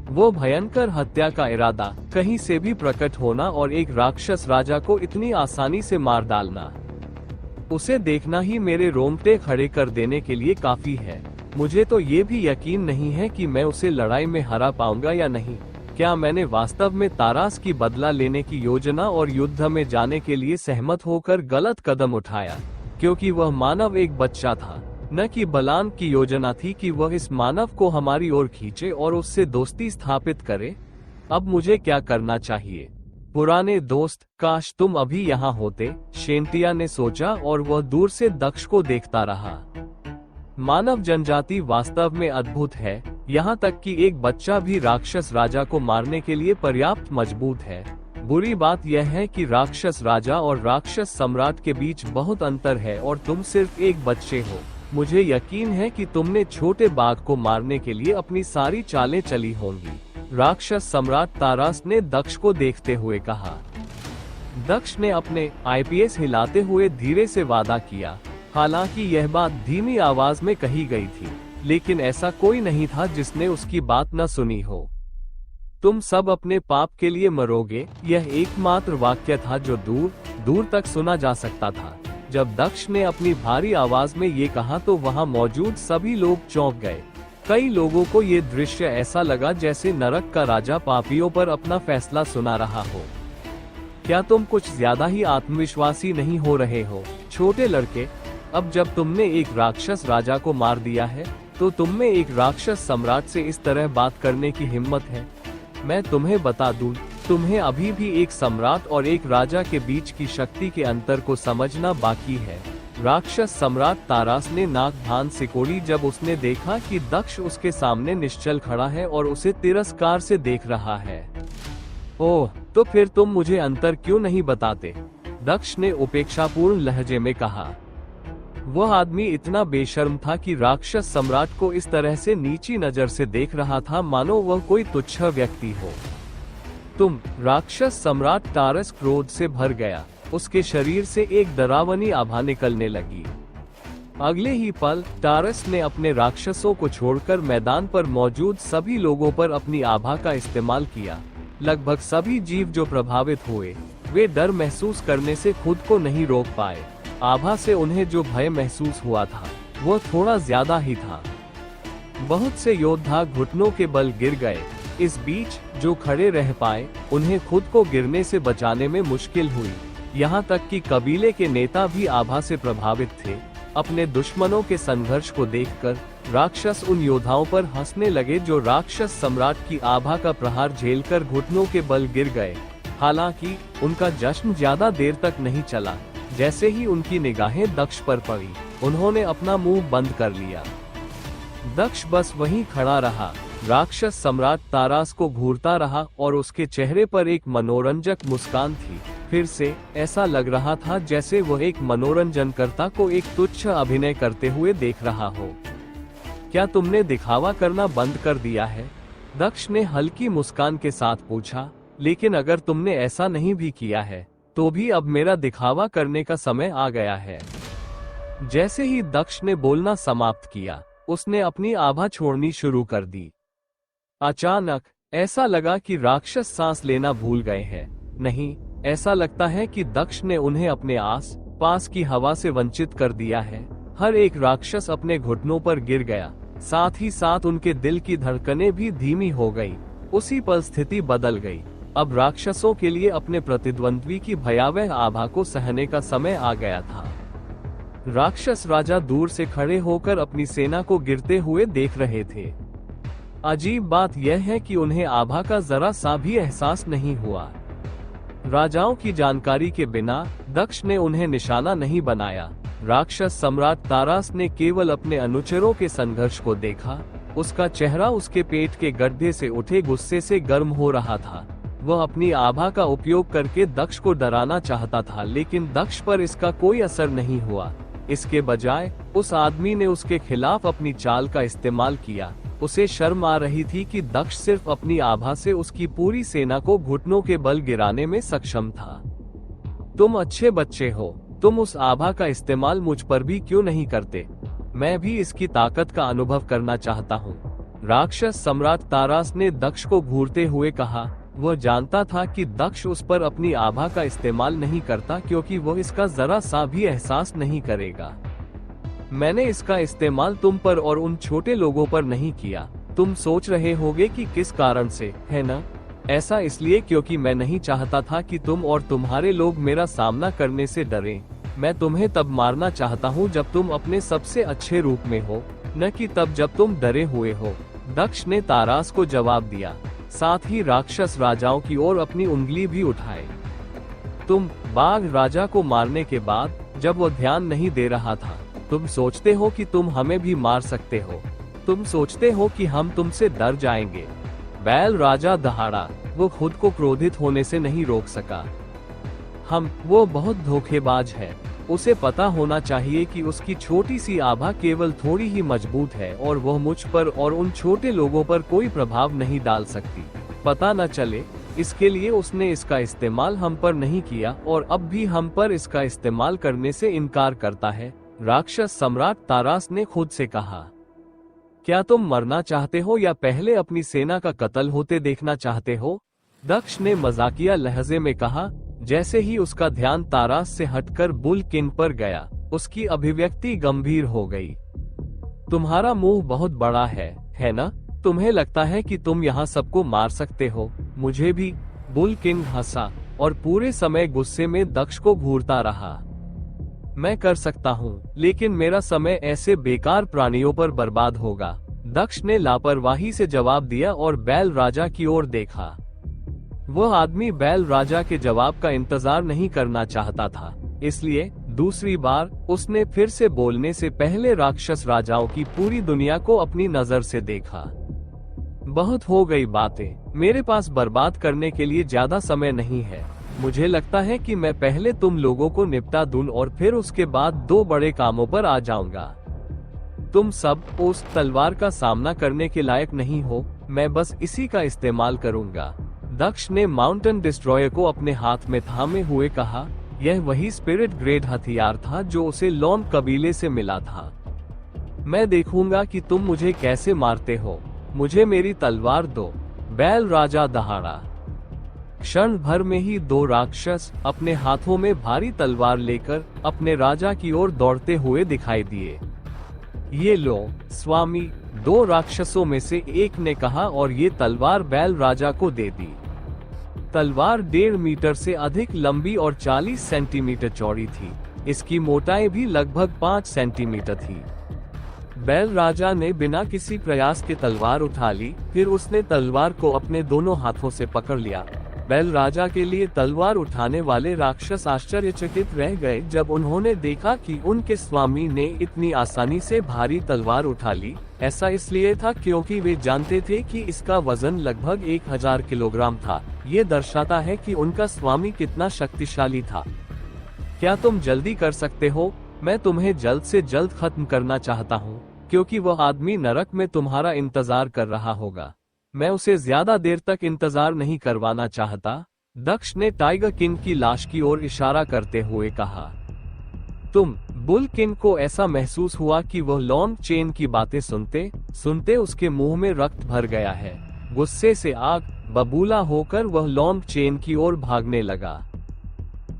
वो भयंकर हत्या का इरादा कहीं से भी प्रकट होना और एक राक्षस राजा को इतनी आसानी से मार डालना, उसे देखना ही मेरे रोंगटे खड़े कर देने के लिए काफी है। मुझे तो ये भी यकीन नहीं है कि मैं उसे लड़ाई में हरा पाऊंगा या नहीं। क्या मैंने वास्तव में तारास की बदला लेने की योजना और युद्ध में जाने के लिए सहमत होकर गलत कदम उठाया, क्योंकि वह मानव एक बच्चा था, न कि बलान की योजना थी कि वह इस मानव को हमारी ओर खींचे और उससे दोस्ती स्थापित करे। अब मुझे क्या करना चाहिए? पुराने दोस्त, काश तुम अभी यहाँ होते, शेंटिया ने सोचा और वह दूर से दक्ष को देखता रहा। मानव जनजाति वास्तव में अद्भुत है, यहाँ तक कि एक बच्चा भी राक्षस राजा को मारने के लिए पर्याप्त मजबूत है। बुरी बात यह है कि राक्षस राजा और राक्षस सम्राट के बीच बहुत अंतर है और तुम सिर्फ एक बच्चे हो। मुझे यकीन है कि तुमने छोटे बाघ को मारने के लिए अपनी सारी चालें चली होंगी। राक्षस सम्राट तारास ने दक्ष को देखते हुए कहा। दक्ष ने अपने आईपीएस हिलाते हुए धीरे से वादा किया। हालांकि यह बात धीमी आवाज में कही गई थी, लेकिन ऐसा कोई नहीं था जिसने उसकी बात न सुनी हो। तुम सब अपने पाप के लिए मरोगे, यह एकमात्र वाक्य था जो दूर दूर तक सुना जा सकता था। जब दक्ष ने अपनी भारी आवाज में ये कहा तो वहां मौजूद सभी लोग चौंक गए। कई लोगों को ये दृश्य ऐसा लगा जैसे नरक का राजा पापियों पर अपना फैसला सुना रहा हो। क्या तुम कुछ ज्यादा ही आत्मविश्वासी नहीं हो रहे हो, छोटे लड़के? अब जब तुमने एक राक्षस राजा को मार दिया है, तो तुम में एक राक्षस सम्राट से इस तरह बात करने की हिम्मत है? मैं तुम्हें बता दूं, तुम्हें अभी भी एक सम्राट और एक राजा के बीच की शक्ति के अंतर को समझना बाकी है। राक्षस सम्राट तारास ने नाक धान सिकोड़ी जब उसने देखा कि दक्ष उसके सामने निश्चल खड़ा है और उसे तिरस्कार से देख रहा है। ओह, तो फिर तुम मुझे अंतर क्यों नहीं बताते? दक्ष ने उपेक्षापूर्ण लहजे में कहा। वह आदमी इतना बेशर्म था कि राक्षस सम्राट को इस तरह से नीची नजर से देख रहा था मानो वह कोई तुच्छ व्यक्ति हो। तुम, राक्षस सम्राट तारस क्रोध से भर गया। उसके शरीर से एक डरावनी आभा निकलने लगी। अगले ही पल तारस ने अपने राक्षसों को छोड़कर मैदान पर मौजूद सभी लोगों पर अपनी आभा का इस्तेमाल किया। लगभग सभी जीव जो प्रभावित हुए, वे डर महसूस करने से खुद को नहीं रोक पाए। आभा से उन्हें जो भय महसूस हुआ था, वो थोड़ा ज्यादा ही था। बहुत से योद्धा घुटनों के बल गिर गए। इस बीच जो खड़े रह पाए, उन्हें खुद को गिरने से बचाने में मुश्किल हुई। यहाँ तक कि कबीले के नेता भी आभा से प्रभावित थे। अपने दुश्मनों के संघर्ष को देखकर राक्षस उन योद्धाओं पर हंसने लगे जो राक्षस सम्राट की आभा का प्रहार झेलकर घुटनों के बल गिर गए। हालांकि उनका जश्न ज्यादा देर तक नहीं चला। जैसे ही उनकी निगाहें दक्ष पर पड़ी, उन्होंने अपना मुंह बंद कर लिया। दक्ष बस वहीं खड़ा रहा। राक्षस सम्राट तारास को घूरता रहा और उसके चेहरे पर एक मनोरंजक मुस्कान थी। फिर से ऐसा लग रहा था जैसे वह एक मनोरंजनकर्ता को एक तुच्छ अभिनय करते हुए देख रहा हो। क्या तुमने दिखावा करना बंद कर दिया है? दक्ष ने हल्की मुस्कान के साथ पूछा। लेकिन अगर तुमने ऐसा नहीं भी किया है, तो भी अब मेरा दिखावा करने का समय आ गया है। जैसे ही दक्ष ने बोलना समाप्त किया, उसने अपनी आभा छोड़नी शुरू कर दी। अचानक ऐसा लगा कि राक्षस सांस लेना भूल गए हैं। नहीं, ऐसा लगता है कि दक्ष ने उन्हें अपने आस पास की हवा से वंचित कर दिया है। हर एक राक्षस अपने घुटनों पर गिर गया, साथ ही साथ उनके दिल की धड़कनें भी धीमी हो गई। उसी पल स्थिति बदल गई। अब राक्षसों के लिए अपने प्रतिद्वंद्वी की भयावह आभा को सहने का समय आ गया था। राक्षस राजा दूर से खड़े होकर अपनी सेना को गिरते हुए देख रहे थे। अजीब बात यह है कि उन्हें आभा का जरा सा भी एहसास नहीं हुआ। राजाओं की जानकारी के बिना दक्ष ने उन्हें निशाना नहीं बनाया। राक्षस सम्राट तारास ने केवल अपने अनुचरों के संघर्ष को देखा। उसका चेहरा उसके पेट के गड्ढे से उठे गुस्से से गर्म हो रहा था। वह अपनी आभा का उपयोग करके दक्ष को डराना चाहता था, लेकिन दक्ष पर इसका कोई असर नहीं हुआ। इसके बजाय उस आदमी ने उसके खिलाफ अपनी चाल का इस्तेमाल किया। उसे शर्म आ रही थी कि दक्ष सिर्फ अपनी आभा से उसकी पूरी सेना को घुटनों के बल गिराने में सक्षम था। तुम अच्छे बच्चे हो, तुम उस आभा का इस्तेमाल मुझ पर भी क्यों नहीं करते? मैं भी इसकी ताकत का अनुभव करना चाहता हूँ। राक्षस सम्राट तारास ने दक्ष को घूरते हुए कहा। वह जानता था कि दक्ष उस पर अपनी आभा का इस्तेमाल नहीं करता, क्योंकि वह इसका जरा सा भी एहसास नहीं करेगा। मैंने इसका इस्तेमाल तुम पर और उन छोटे लोगों पर नहीं किया। तुम सोच रहे होगे कि किस कारण से, है न? ऐसा इसलिए क्योंकि मैं नहीं चाहता था कि तुम और तुम्हारे लोग मेरा सामना करने से डरें। मैं तुम्हें तब मारना चाहता हूँ जब तुम अपने सबसे अच्छे रूप में हो, न कि तब जब तुम डरे हुए हो। दक्ष ने तारास को जवाब दिया, साथ ही राक्षस राजाओं की ओर अपनी उंगली भी उठाए। तुम बाघ राजा को मारने के बाद जब वो ध्यान नहीं दे रहा था, तुम सोचते हो कि तुम हमें भी मार सकते हो। तुम सोचते हो कि हम तुमसे डर जाएंगे। बैल राजा दहाड़ा। वो खुद को क्रोधित होने से नहीं रोक सका। वो बहुत धोखेबाज है। उसे पता होना चाहिए कि उसकी छोटी सी आभा केवल थोड़ी ही मजबूत है और वह मुझ पर और उन छोटे लोगों पर कोई प्रभाव नहीं डाल सकती। पता न चले, इसके लिए उसने इसका इस्तेमाल हम पर नहीं किया और अब भी हम पर इसका इस्तेमाल करने से इनकार करता है। राक्षस सम्राट तारास ने खुद से कहा, क्या तुम मरना चाहते हो या पहले अपनी सेना का कत्ल होते देखना चाहते हो? दक्ष ने मजाकिया लहजे में कहा। जैसे ही उसका ध्यान तारास से हटकर बुल किंग पर गया, उसकी अभिव्यक्ति गंभीर हो गई। तुम्हारा मुंह बहुत बड़ा है ना? तुम्हें लगता है कि तुम यहाँ सबको मार सकते हो, मुझे भी? बुल किंग हंसा और पूरे समय गुस्से में दक्ष को घूरता रहा। मैं कर सकता हूँ, लेकिन मेरा समय ऐसे बेकार प्राणियों पर बर्बाद होगा। दक्ष ने लापरवाही से जवाब दिया और बैल राजा की ओर देखा। वह आदमी बैल राजा के जवाब का इंतजार नहीं करना चाहता था, इसलिए दूसरी बार उसने फिर से बोलने से पहले राक्षस राजाओं की पूरी दुनिया को अपनी नजर से देखा। बहुत हो गई बातें, मेरे पास बर्बाद करने के लिए ज्यादा समय नहीं है। मुझे लगता है कि मैं पहले तुम लोगों को निपटा दूं और फिर उसके बाद 2 बड़े कामों पर आ जाऊंगा। तुम सब उस तलवार का सामना करने के लायक नहीं हो, मैं बस इसी का इस्तेमाल करूंगा। दक्ष ने माउंटेन डिस्ट्रॉयर को अपने हाथ में थामे हुए कहा। यह वही स्पिरिट ग्रेड हथियार था जो उसे लॉन कबीले से मिला था। मैं देखूंगा कि तुम मुझे कैसे मारते हो। मुझे मेरी तलवार दो। बैल राजा दहाड़ा। क्षण भर में ही 2 राक्षस अपने हाथों में भारी तलवार लेकर अपने राजा की ओर दौड़ते हुए दिखाई दिए। ये लो स्वामी, 2 राक्षसों में से एक ने कहा और ये तलवार बैल राजा को दे दी। तलवार 1.5 मीटर से अधिक लंबी और 40 सेंटीमीटर चौड़ी थी। इसकी मोटाई भी लगभग 5 सेंटीमीटर थी। बैल राजा ने बिना किसी प्रयास के तलवार उठा ली, फिर उसने तलवार को अपने दोनों हाथों से पकड़ लिया। बैल राजा के लिए तलवार उठाने वाले राक्षस आश्चर्यचकित रह गए जब उन्होंने देखा कि उनके स्वामी ने इतनी आसानी से भारी तलवार उठा ली। ऐसा इसलिए था क्योंकि वे जानते थे कि इसका वजन लगभग 1000 किलोग्राम था। ये दर्शाता है कि उनका स्वामी कितना शक्तिशाली था। क्या तुम जल्दी कर सकते हो? मैं तुम्हें जल्द से जल्द खत्म करना चाहता हूँ, क्योंकि वह आदमी नरक में तुम्हारा इंतजार कर रहा होगा। मैं उसे ज्यादा देर तक इंतजार नहीं करवाना चाहता। दक्ष ने टाइगर किंग की लाश की ओर इशारा करते हुए कहा। बुल किंग को ऐसा महसूस हुआ कि वह लॉन्ग चेन की बातें सुनते सुनते उसके मुंह में रक्त भर गया है। गुस्से से आग बबूला होकर वह लॉन्ग चेन की ओर भागने लगा।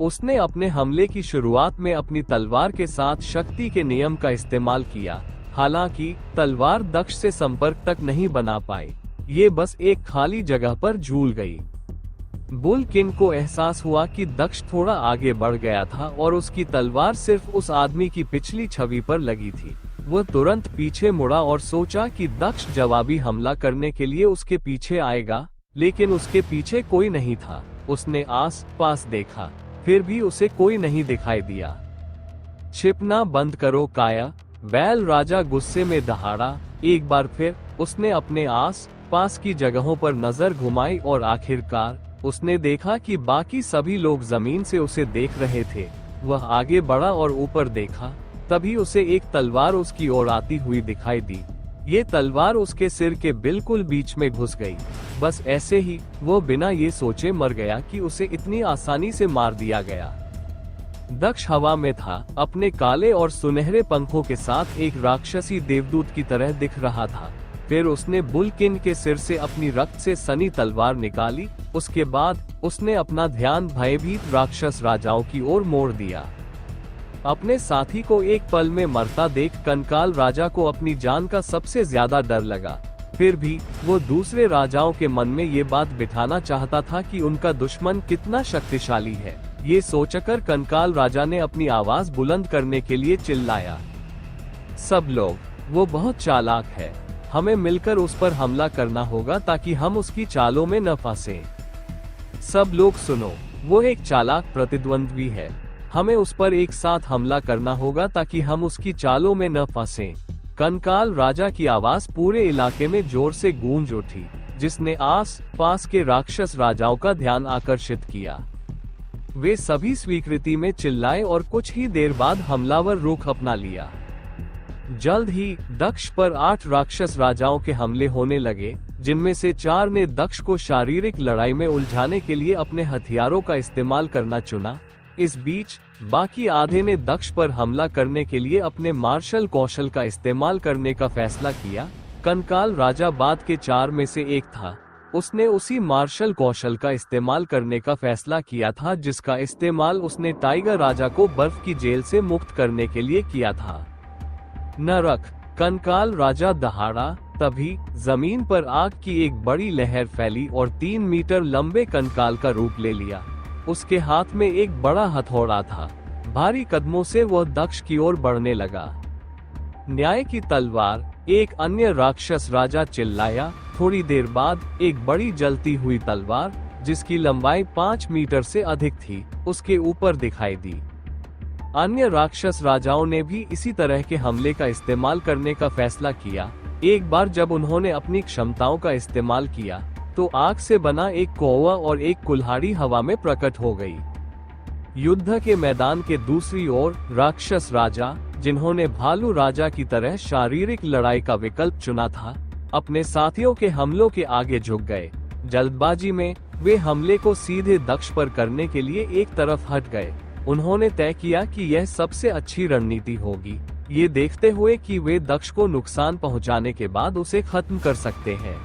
उसने अपने हमले की शुरुआत में अपनी तलवार के साथ शक्ति के नियम का इस्तेमाल किया। हालांकि तलवार दक्ष से संपर्क तक नहीं बना पाई, ये बस एक खाली जगह पर झूल गई। बुल किंग को एहसास हुआ कि दक्ष थोड़ा आगे बढ़ गया था और उसकी तलवार सिर्फ उस आदमी की पिछली छवि पर लगी थी। वह तुरंत पीछे मुड़ा और सोचा कि दक्ष जवाबी हमला करने के लिए उसके पीछे आएगा, लेकिन उसके पीछे कोई नहीं था। उसने आस पास देखा, फिर भी उसे कोई नहीं दिखाई दिया। छिपना बंद करो काया, बैल राजा गुस्से में दहाड़ा। एक बार फिर उसने अपने आस पास की जगहों पर नजर घुमाई और आखिरकार उसने देखा कि बाकी सभी लोग जमीन से उसे देख रहे थे। वह आगे बढ़ा और ऊपर देखा, तभी उसे एक तलवार उसकी ओर आती हुई दिखाई दी। ये तलवार उसके सिर के बिल्कुल बीच में घुस गई। बस ऐसे ही वो बिना ये सोचे मर गया कि उसे इतनी आसानी से मार दिया गया। दक्ष हवा में था, अपने काले और सुनहरे पंखों के साथ एक राक्षसी देवदूत की तरह दिख रहा था। फिर उसने बुल किंग के सिर से अपनी रक्त से सनी तलवार निकाली। उसके बाद उसने अपना ध्यान भयभीत राक्षस राजाओं की ओर मोड़ दिया। अपने साथी को एक पल में मरता देख कंकाल राजा को अपनी जान का सबसे ज्यादा डर लगा। फिर भी वो दूसरे राजाओं के मन में ये बात बिठाना चाहता था कि उनका दुश्मन कितना शक्तिशाली है। ये सोचकर कंकाल राजा ने अपनी आवाज बुलंद करने के लिए चिल्लाया, सब लोग, वो बहुत चालाक है, हमें मिलकर उस पर हमला करना होगा ताकि हम उसकी चालों में न फंसे। सब लोग सुनो, वो एक चालाक प्रतिद्वंद्वी है, हमें उस पर एक साथ हमला करना होगा ताकि हम उसकी चालों में न फंसें। कंकाल राजा की आवाज पूरे इलाके में जोर से गूंज उठी, जिसने आस पास के राक्षस राजाओं का ध्यान आकर्षित किया। वे सभी स्वीकृति में चिल्लाए और कुछ ही देर बाद हमलावर रुख अपना लिया। जल्द ही दक्ष पर 8 राक्षस राजाओं के हमले होने लगे, जिनमें से 4 ने दक्ष को शारीरिक लड़ाई में उलझाने के लिए अपने हथियारों का इस्तेमाल करना चुना। इस बीच बाकी आधे ने दक्ष पर हमला करने के लिए अपने मार्शल कौशल का इस्तेमाल करने का फैसला किया। कंकाल राजा बाद के 4 में से एक था। उसने उसी मार्शल कौशल का इस्तेमाल करने का फैसला किया था जिसका इस्तेमाल उसने टाइगर राजा को बर्फ की जेल से मुक्त करने के लिए किया था। नरक, कंकाल राजा दहाड़ा, तभी जमीन पर आग की एक बड़ी लहर फैली और 3 मीटर लंबे कंकाल का रूप ले लिया। उसके हाथ में एक बड़ा हथौड़ा था। भारी कदमों से वह दक्ष की ओर बढ़ने लगा। न्याय की तलवार, एक अन्य राक्षस राजा चिल्लाया। थोड़ी देर बाद एक बड़ी जलती हुई तलवार, जिसकी लंबाई 5 मीटर से अधिक थी, उसके ऊपर दिखाई दी। अन्य राक्षस राजाओं ने भी इसी तरह के हमले का इस्तेमाल करने का फैसला किया। एक बार जब उन्होंने अपनी क्षमताओं का इस्तेमाल किया तो आग से बना एक कौवा और एक कुल्हाड़ी हवा में प्रकट हो गई। युद्ध के मैदान के दूसरी ओर राक्षस राजा, जिन्होंने भालू राजा की तरह शारीरिक लड़ाई का विकल्प चुना था, अपने साथियों के हमलों के आगे झुक गए। जल्दबाजी में वे हमले को सीधे दक्ष पर करने के लिए एक तरफ हट गए। उन्होंने तय किया कि यह सबसे अच्छी रणनीति होगी, ये देखते हुए कि वे दक्ष को नुकसान पहुंचाने के बाद उसे खत्म कर सकते हैं।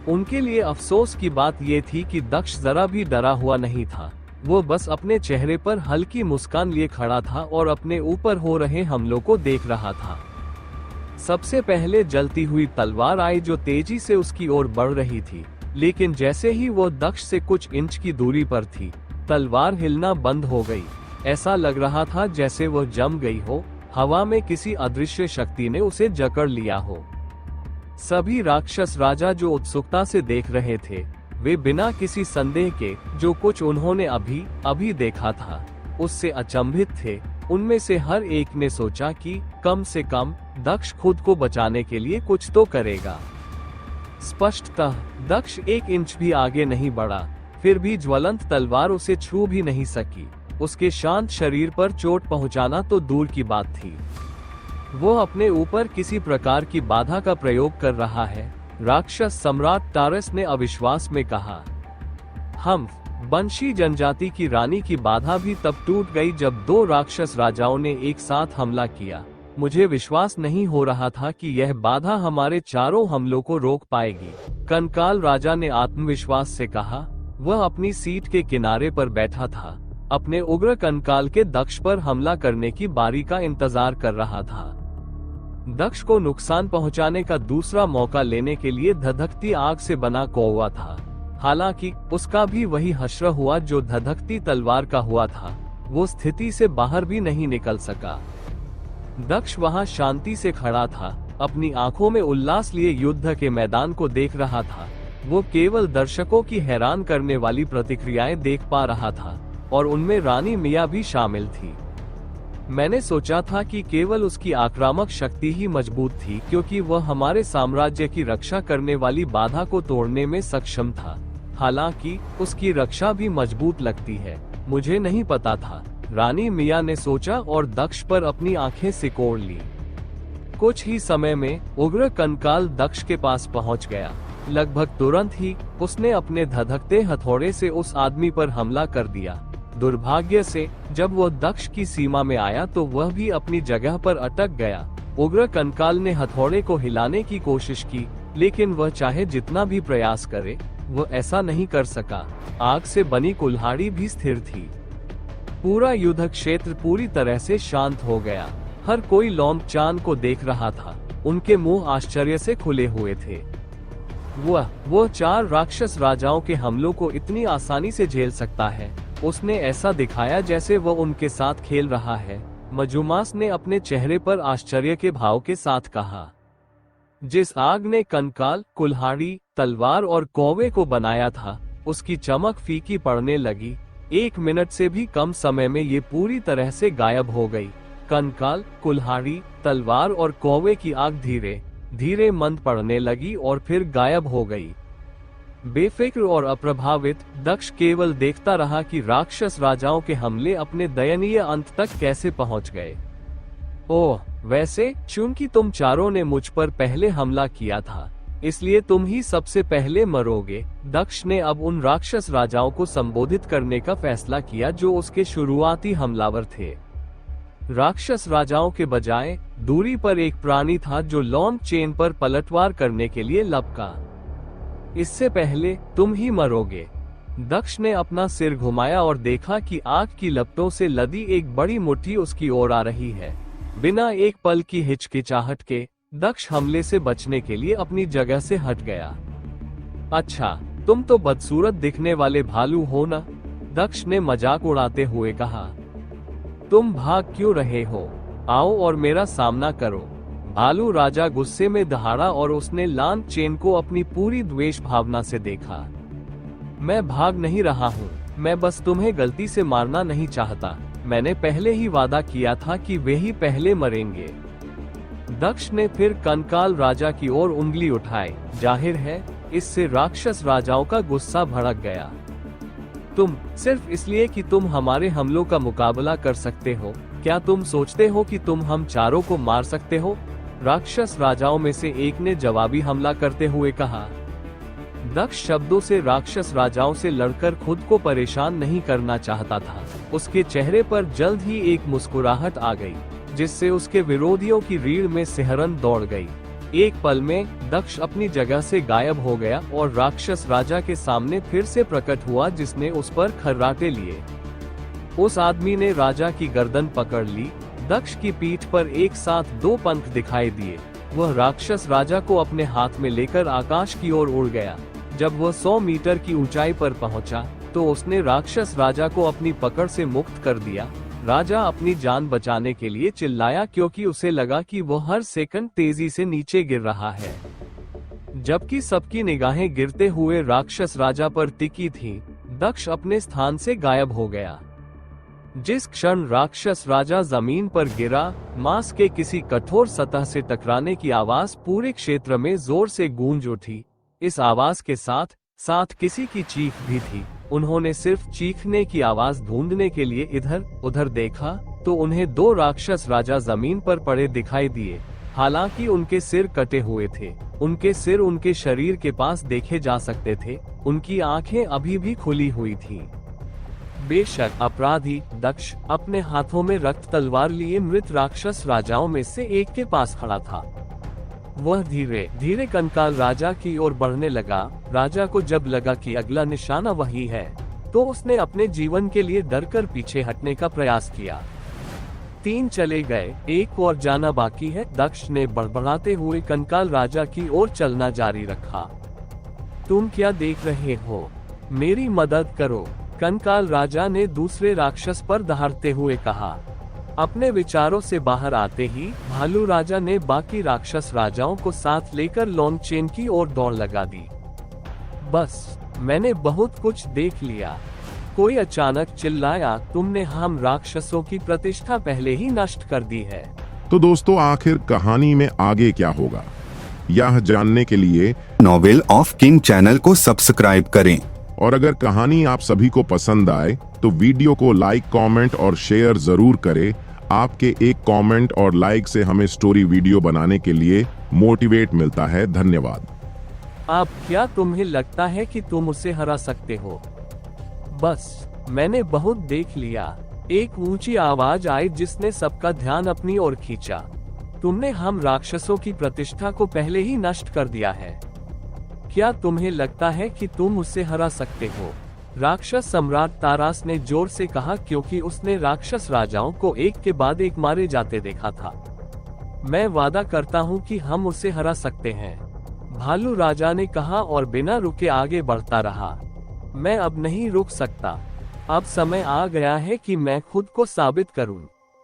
उनके लिए अफसोस की बात यह थी कि दक्ष जरा भी डरा हुआ नहीं था। वो बस अपने चेहरे पर हल्की मुस्कान लिए खड़ा था और अपने ऊपर हो रहे हमलों को देख रहा था। सबसे पहले जलती हुई तलवार आई जो तेजी से उसकी ओर बढ़ रही थी, लेकिन जैसे ही वो दक्ष से कुछ इंच की दूरी पर थी, तलवार हिलना बंद हो गई। ऐसा लग रहा था जैसे वह जम गई हो, हवा में किसी अदृश्य शक्ति ने उसे जकड़ लिया हो। सभी राक्षस राजा जो उत्सुकता से देख रहे थे, वे बिना किसी संदेह के जो कुछ उन्होंने अभी देखा था उससे अचंभित थे। उनमें से हर एक ने सोचा कि कम से कम दक्ष खुद को बचाने के लिए कुछ तो करेगा। स्पष्टतः दक्ष 1 इंच भी आगे नहीं बढ़ा, फिर भी ज्वलंत तलवार उसे छू भी नहीं सकी। उसके शांत शरीर पर चोट पहुंचाना तो दूर की बात थी, वो अपने ऊपर किसी प्रकार की बाधा का प्रयोग कर रहा है। राक्षस सम्राट टारस ने अविश्वास में कहा। हम बंशी जनजाति की रानी की बाधा भी तब टूट गई जब 2 राक्षस राजाओं ने एक साथ हमला किया। मुझे विश्वास नहीं हो रहा था कि यह बाधा हमारे चारों हमलों को रोक पाएगी, कंकाल राजा ने आत्मविश्वास से कहा। वह अपनी सीट के किनारे पर बैठा था, अपने उग्र कंकाल के दक्ष पर हमला करने की बारी का इंतजार कर रहा था। दक्ष को नुकसान पहुंचाने का दूसरा मौका लेने के लिए धधकती आग से बना कौवा था। हालांकि उसका भी वही हश्र हुआ जो धधकती तलवार का हुआ था। वो स्थिति से बाहर भी नहीं निकल सका। दक्ष वहां शांति से खड़ा था, अपनी आंखों में उल्लास लिए युद्ध के मैदान को देख रहा था। वो केवल दर्शकों की हैरान करने वाली प्रतिक्रियाएं देख पा रहा था और उनमें रानी मिया भी शामिल थी। मैंने सोचा था कि केवल उसकी आक्रामक शक्ति ही मजबूत थी, क्योंकि वह हमारे साम्राज्य की रक्षा करने वाली बाधा को तोड़ने में सक्षम था। हालांकि उसकी रक्षा भी मजबूत लगती है, मुझे नहीं पता था, रानी मिया ने सोचा और दक्ष पर अपनी आंखें सिकोड़ ली। कुछ ही समय में उग्र कंकाल दक्ष के पास पहुंच गया। लगभग तुरंत ही उसने अपने धधकते हथौड़े से उस आदमी पर हमला कर दिया। दुर्भाग्य से जब वह दक्ष की सीमा में आया तो वह भी अपनी जगह पर अटक गया। उग्र कंकाल ने हथौड़े को हिलाने की कोशिश की, लेकिन वह चाहे जितना भी प्रयास करे, वह ऐसा नहीं कर सका। आग से बनी कुल्हाड़ी भी स्थिर थी। पूरा युद्ध क्षेत्र पूरी तरह से शांत हो गया। हर कोई लौंग चांद को देख रहा था। उनके मुंह आश्चर्य से खुले हुए थे। वो 4 राक्षस राजाओं के हमलों को इतनी आसानी से झेल सकता है। उसने ऐसा दिखाया जैसे वो उनके साथ खेल रहा है। मजुमास ने अपने चेहरे पर आश्चर्य के भाव के साथ कहा। जिस आग ने कंकाल, कुल्हाड़ी, तलवार और कौवे को बनाया था, उसकी चमक फीकी पड़ने लगी। 1 मिनट से भी कम समय में ये पूरी तरह से गायब हो गई। कंकाल, कुल्हाड़ी, तलवार और कौवे की आग धीरे धीरे मंद पड़ने लगी और फिर गायब हो गई। बेफिक्र और अप्रभावित दक्ष केवल देखता रहा कि राक्षस राजाओं के हमले अपने दयनीय अंत तक कैसे पहुंच गए। ओह, वैसे चूंकि तुम चारों ने मुझ पर पहले हमला किया था, इसलिए तुम ही सबसे पहले मरोगे। दक्ष ने अब उन राक्षस राजाओं को संबोधित करने का फैसला किया जो उसके शुरुआती हमलावर थे। राक्षस राजाओं के बजाय दूरी पर एक प्राणी था जो लॉन्ग चेन पर पलटवार करने के लिए लपका। इससे पहले तुम ही मरोगे। दक्ष ने अपना सिर घुमाया और देखा कि आग की लपटों से लदी एक बड़ी मुट्ठी उसकी ओर आ रही है। बिना एक पल की हिचकिचाहट के दक्ष हमले से बचने के लिए अपनी जगह से हट गया। अच्छा, तुम तो बदसूरत दिखने वाले भालू हो ना? दक्ष ने मजाक उड़ाते हुए कहा। तुम भाग क्यों रहे हो? आओ और मेरा सामना करो। भालू राजा गुस्से में दहाड़ा और उसने लान चेन को अपनी पूरी द्वेष भावना से देखा। मैं भाग नहीं रहा हूँ, मैं बस तुम्हें गलती से मारना नहीं चाहता। मैंने पहले ही वादा किया था कि वे ही पहले मरेंगे। दक्ष ने फिर कंकाल राजा की ओर उंगली उठाई। जाहिर है इससे राक्षस राजाओं का गुस्सा भड़क गया। तुम सिर्फ इसलिए कि तुम हमारे हमलों का मुकाबला कर सकते हो, क्या तुम सोचते हो कि तुम हम चारों को मार सकते हो? राक्षस राजाओं में से एक ने जवाबी हमला करते हुए कहा। दक्ष शब्दों से राक्षस राजाओं से लड़कर खुद को परेशान नहीं करना चाहता था। उसके चेहरे पर जल्द ही एक मुस्कुराहट आ गई, जिससे उसके विरोधियों की रीढ़ में सिहरन दौड़ गई। एक पल में दक्ष अपनी जगह से गायब हो गया और राक्षस राजा के सामने फिर से प्रकट हुआ जिसने उस पर खर्राटे लिए। उस आदमी ने राजा की गर्दन पकड़ ली। दक्ष की पीठ पर एक साथ 2 पंख दिखाई दिए। वह राक्षस राजा को अपने हाथ में लेकर आकाश की ओर उड़ गया। जब वह 100 मीटर की ऊंचाई पर पहुंचा, तो उसने राक्षस राजा को अपनी पकड़ से मुक्त कर दिया। राजा अपनी जान बचाने के लिए चिल्लाया क्योंकि उसे लगा कि वह हर सेकंड तेजी से नीचे गिर रहा है। जबकि सबकी निगाहें गिरते हुए राक्षस राजा पर टिकी थीं, दक्ष अपने स्थान से गायब हो गया। जिस क्षण राक्षस राजा जमीन पर गिरा, मांस के किसी कठोर सतह से टकराने की आवाज पूरे क्षेत्र में जोर से गूंज उठी। इस आवाज के साथ साथ किसी की चीख भी थी। उन्होंने सिर्फ चीखने की आवाज ढूंढने के लिए इधर उधर देखा तो उन्हें 2 राक्षस राजा जमीन पर पड़े दिखाई दिए। हालांकि उनके सिर कटे हुए थे। उनके सिर उनके शरीर के पास देखे जा सकते थे। उनकी आंखें अभी भी खुली हुई थीं। बेशक अपराधी दक्ष अपने हाथों में रक्त तलवार लिए मृत राक्षस राजाओं में से एक के पास खड़ा था। वह धीरे धीरे कंकाल राजा की ओर बढ़ने लगा। राजा को जब लगा कि अगला निशाना वही है, तो उसने अपने जीवन के लिए डरकर पीछे हटने का प्रयास किया। 3 चले गए, एक और जाना बाकी है। दक्ष ने बड़बड़ाते हुए कंकाल राजा की ओर चलना जारी रखा। तुम क्या देख रहे हो? मेरी मदद करो, कंकाल राजा ने दूसरे राक्षस पर दहाड़ते हुए कहा। अपने विचारों से बाहर आते ही भालू राजा ने बाकी राक्षस राजाओं को साथ लेकर लॉन्ग चेन की ओर दौड़ लगा दी। बस, मैंने बहुत कुछ देख लिया। कोई अचानक चिल्लाया, तुमने हम राक्षसों की प्रतिष्ठा पहले ही नष्ट कर दी है। तो दोस्तों, आखिर कहानी में आगे क्या होगा, यह जानने के लिए नॉवेल ऑफ किंग चैनल को सब्सक्राइब करें। और अगर कहानी आप सभी को पसंद आए तो वीडियो को लाइक, कमेंट और शेयर जरूर करें। आपके एक कमेंट और लाइक से हमें स्टोरी वीडियो बनाने के लिए मोटिवेट मिलता है। धन्यवाद। अब क्या तुम्हें लगता है कि तुम उसे हरा सकते हो? बस, मैंने बहुत देख लिया। एक ऊंची आवाज आई जिसने सबका ध्यान अपनी ओर खींचा। तुमने हम राक्षसों की प्रतिष्ठा को पहले ही नष्ट कर दिया है। क्या तुम्हें लगता है कि तुम उसे हरा सकते हो? राक्षस सम्राट तारास ने जोर से कहा क्योंकि उसने राक्षस राजाओं को एक के बाद एक मारे जाते देखा था। मैं वादा करता हूं कि हम उसे हरा सकते हैं। भालू राजा ने कहा और बिना रुके आगे बढ़ता रहा। मैं अब नहीं रुक सकता। अब समय आ गया है कि मैं खुद को साबित करूं।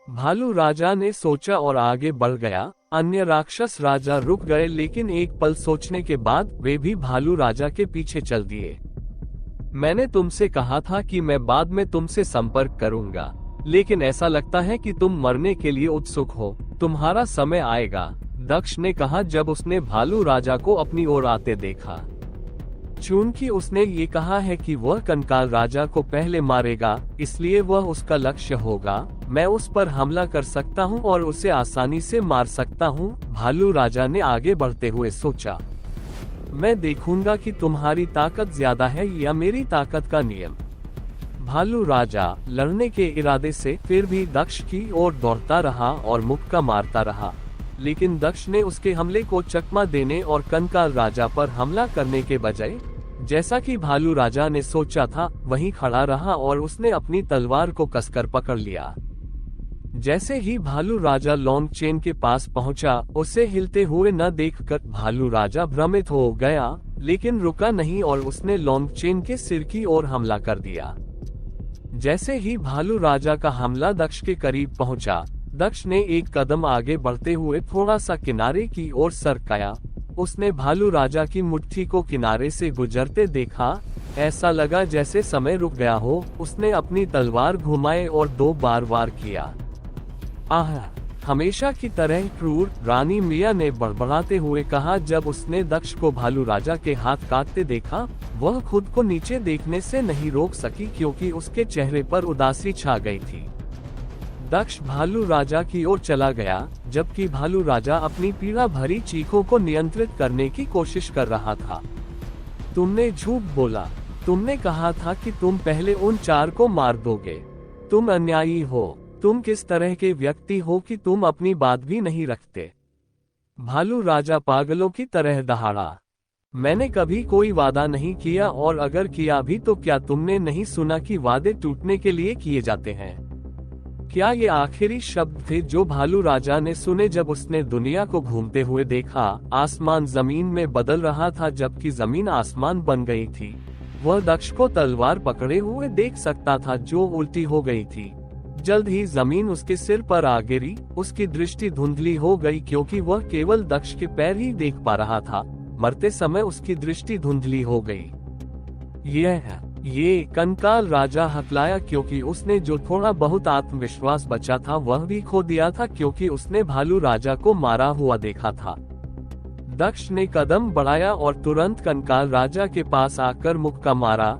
भालू राजा ने सोचा और आगे बढ़ गया। अन्य राक्षस राजा रुक गए, लेकिन एक पल सोचने के बाद वे भी भालू राजा के पीछे चल दिए। मैंने तुमसे कहा था कि मैं बाद में तुमसे संपर्क करूंगा, लेकिन ऐसा लगता है कि तुम मरने के लिए उत्सुक हो। तुम्हारा समय आएगा, दक्ष ने कहा जब उसने भालू राजा को अपनी ओर आते देखा। चूंकि उसने ये कहा है कि वह कंकाल राजा को पहले मारेगा, इसलिए वह उसका लक्ष्य होगा। मैं उस पर हमला कर सकता हूं और उसे आसानी से मार सकता हूं, भालू राजा ने आगे बढ़ते हुए सोचा। मैं देखूंगा कि तुम्हारी ताकत ज्यादा है या मेरी ताकत का नियम। भालू राजा लड़ने के इरादे से फिर भी दक्ष की ओर दौड़ता रहा और मुक्का मारता रहा, लेकिन दक्ष ने उसके हमले को चकमा देने और कंकाल राजा पर हमला करने के बजाय, जैसा कि भालू राजा ने सोचा था, वहीं खड़ा रहा और उसने अपनी तलवार को कसकर पकड़ लिया। जैसे ही भालू राजा लॉन्ग चेन के पास पहुंचा, उसे हिलते हुए न देखकर भालू राजा भ्रमित हो गया, लेकिन रुका नहीं और उसने लॉन्ग चेन के सिर की ओर हमला कर दिया। जैसे ही भालू राजा का हमला दक्ष के करीब पहुंचा, दक्ष ने एक कदम आगे बढ़ते हुए थोड़ा सा किनारे की ओर सरकाया। उसने भालू राजा की मुट्ठी को किनारे से गुजरते देखा। ऐसा लगा जैसे समय रुक गया हो। उसने अपनी तलवार घुमाए और 2 बार वार किया। आह, हमेशा की तरह क्रूर, रानी मिया ने बड़बड़ाते हुए कहा जब उसने दक्ष को भालू राजा के हाथ काटते देखा। वह खुद को नीचे देखने से नहीं रोक सकी क्योंकि उसके चेहरे पर उदासी छा गई थी। दक्ष भालू राजा की ओर चला गया, जबकि भालू राजा अपनी पीड़ा भरी चीखों को नियंत्रित करने की कोशिश कर रहा था। तुमने झूठ बोला। तुमने कहा था कि तुम पहले उन 4 को मार दोगे। तुम अन्यायी हो। तुम किस तरह के व्यक्ति हो कि तुम अपनी बात भी नहीं रखते। भालू राजा पागलों की तरह दहाड़ा। मैंने कभी कोई वादा नहीं किया, और अगर किया भी तो क्या तुमने नहीं सुना कि वादे टूटने के लिए किए जाते हैं? क्या ये आखिरी शब्द थे जो भालू राजा ने सुने जब उसने दुनिया को घूमते हुए देखा? आसमान जमीन में बदल रहा था, जबकि जमीन आसमान बन गई थी। वह दक्ष को तलवार पकड़े हुए देख सकता था जो उल्टी हो गई थी। जल्द ही जमीन उसके सिर पर आ गिरी। उसकी दृष्टि धुंधली हो गई क्योंकि वह केवल दक्ष के पैर ही देख पा रहा था। मरते समय उसकी दृष्टि धुंधली हो गई। ये कंकाल राजा हकलाया क्योंकि उसने जो थोड़ा बहुत आत्मविश्वास बचा था वह भी खो दिया था, क्योंकि उसने भालू राजा को मारा हुआ देखा था। दक्ष ने कदम बढ़ाया और तुरंत कंकाल राजा के पास आकर मुक्का मारा।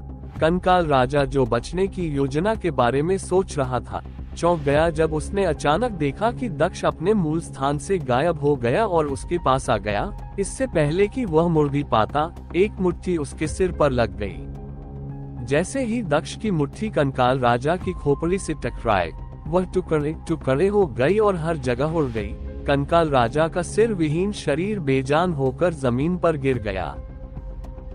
कंकाल राजा, जो बचने की योजना के बारे में सोच रहा था, चौंक गया जब उसने अचानक देखा कि दक्ष अपने मूल स्थान से गायब हो गया और उसके पास आ गया। इससे पहले कि वह मुड़ भी पाता, एक मुट्ठी उसके सिर पर लग गई। जैसे ही दक्ष की मुट्ठी कंकाल राजा की खोपड़ी से टकराए, वह टुकड़े टुकड़े हो गई और हर जगह उड़ गई। कंकाल राजा का सिर विहीन शरीर बेजान होकर जमीन पर गिर गया।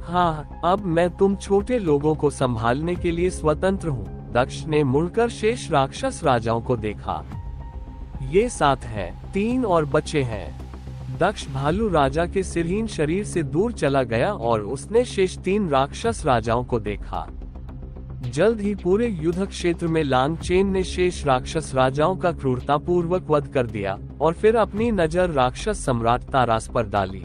हाँ, अब मैं तुम छोटे लोगों को संभालने के लिए स्वतंत्र हूँ। दक्ष ने मुड़कर शेष राक्षस राजाओं को देखा। ये 7 है, 3 और बचे हैं। दक्ष भालू राजा के सिरहीन शरीर से दूर चला गया और उसने शेष 3 राक्षस राजाओं को देखा। जल्द ही पूरे युद्ध क्षेत्र में लांग चेन ने शेष राक्षस राजाओं का क्रूरतापूर्वक वध कर दिया और फिर अपनी नजर राक्षस सम्राट तारास पर डाली।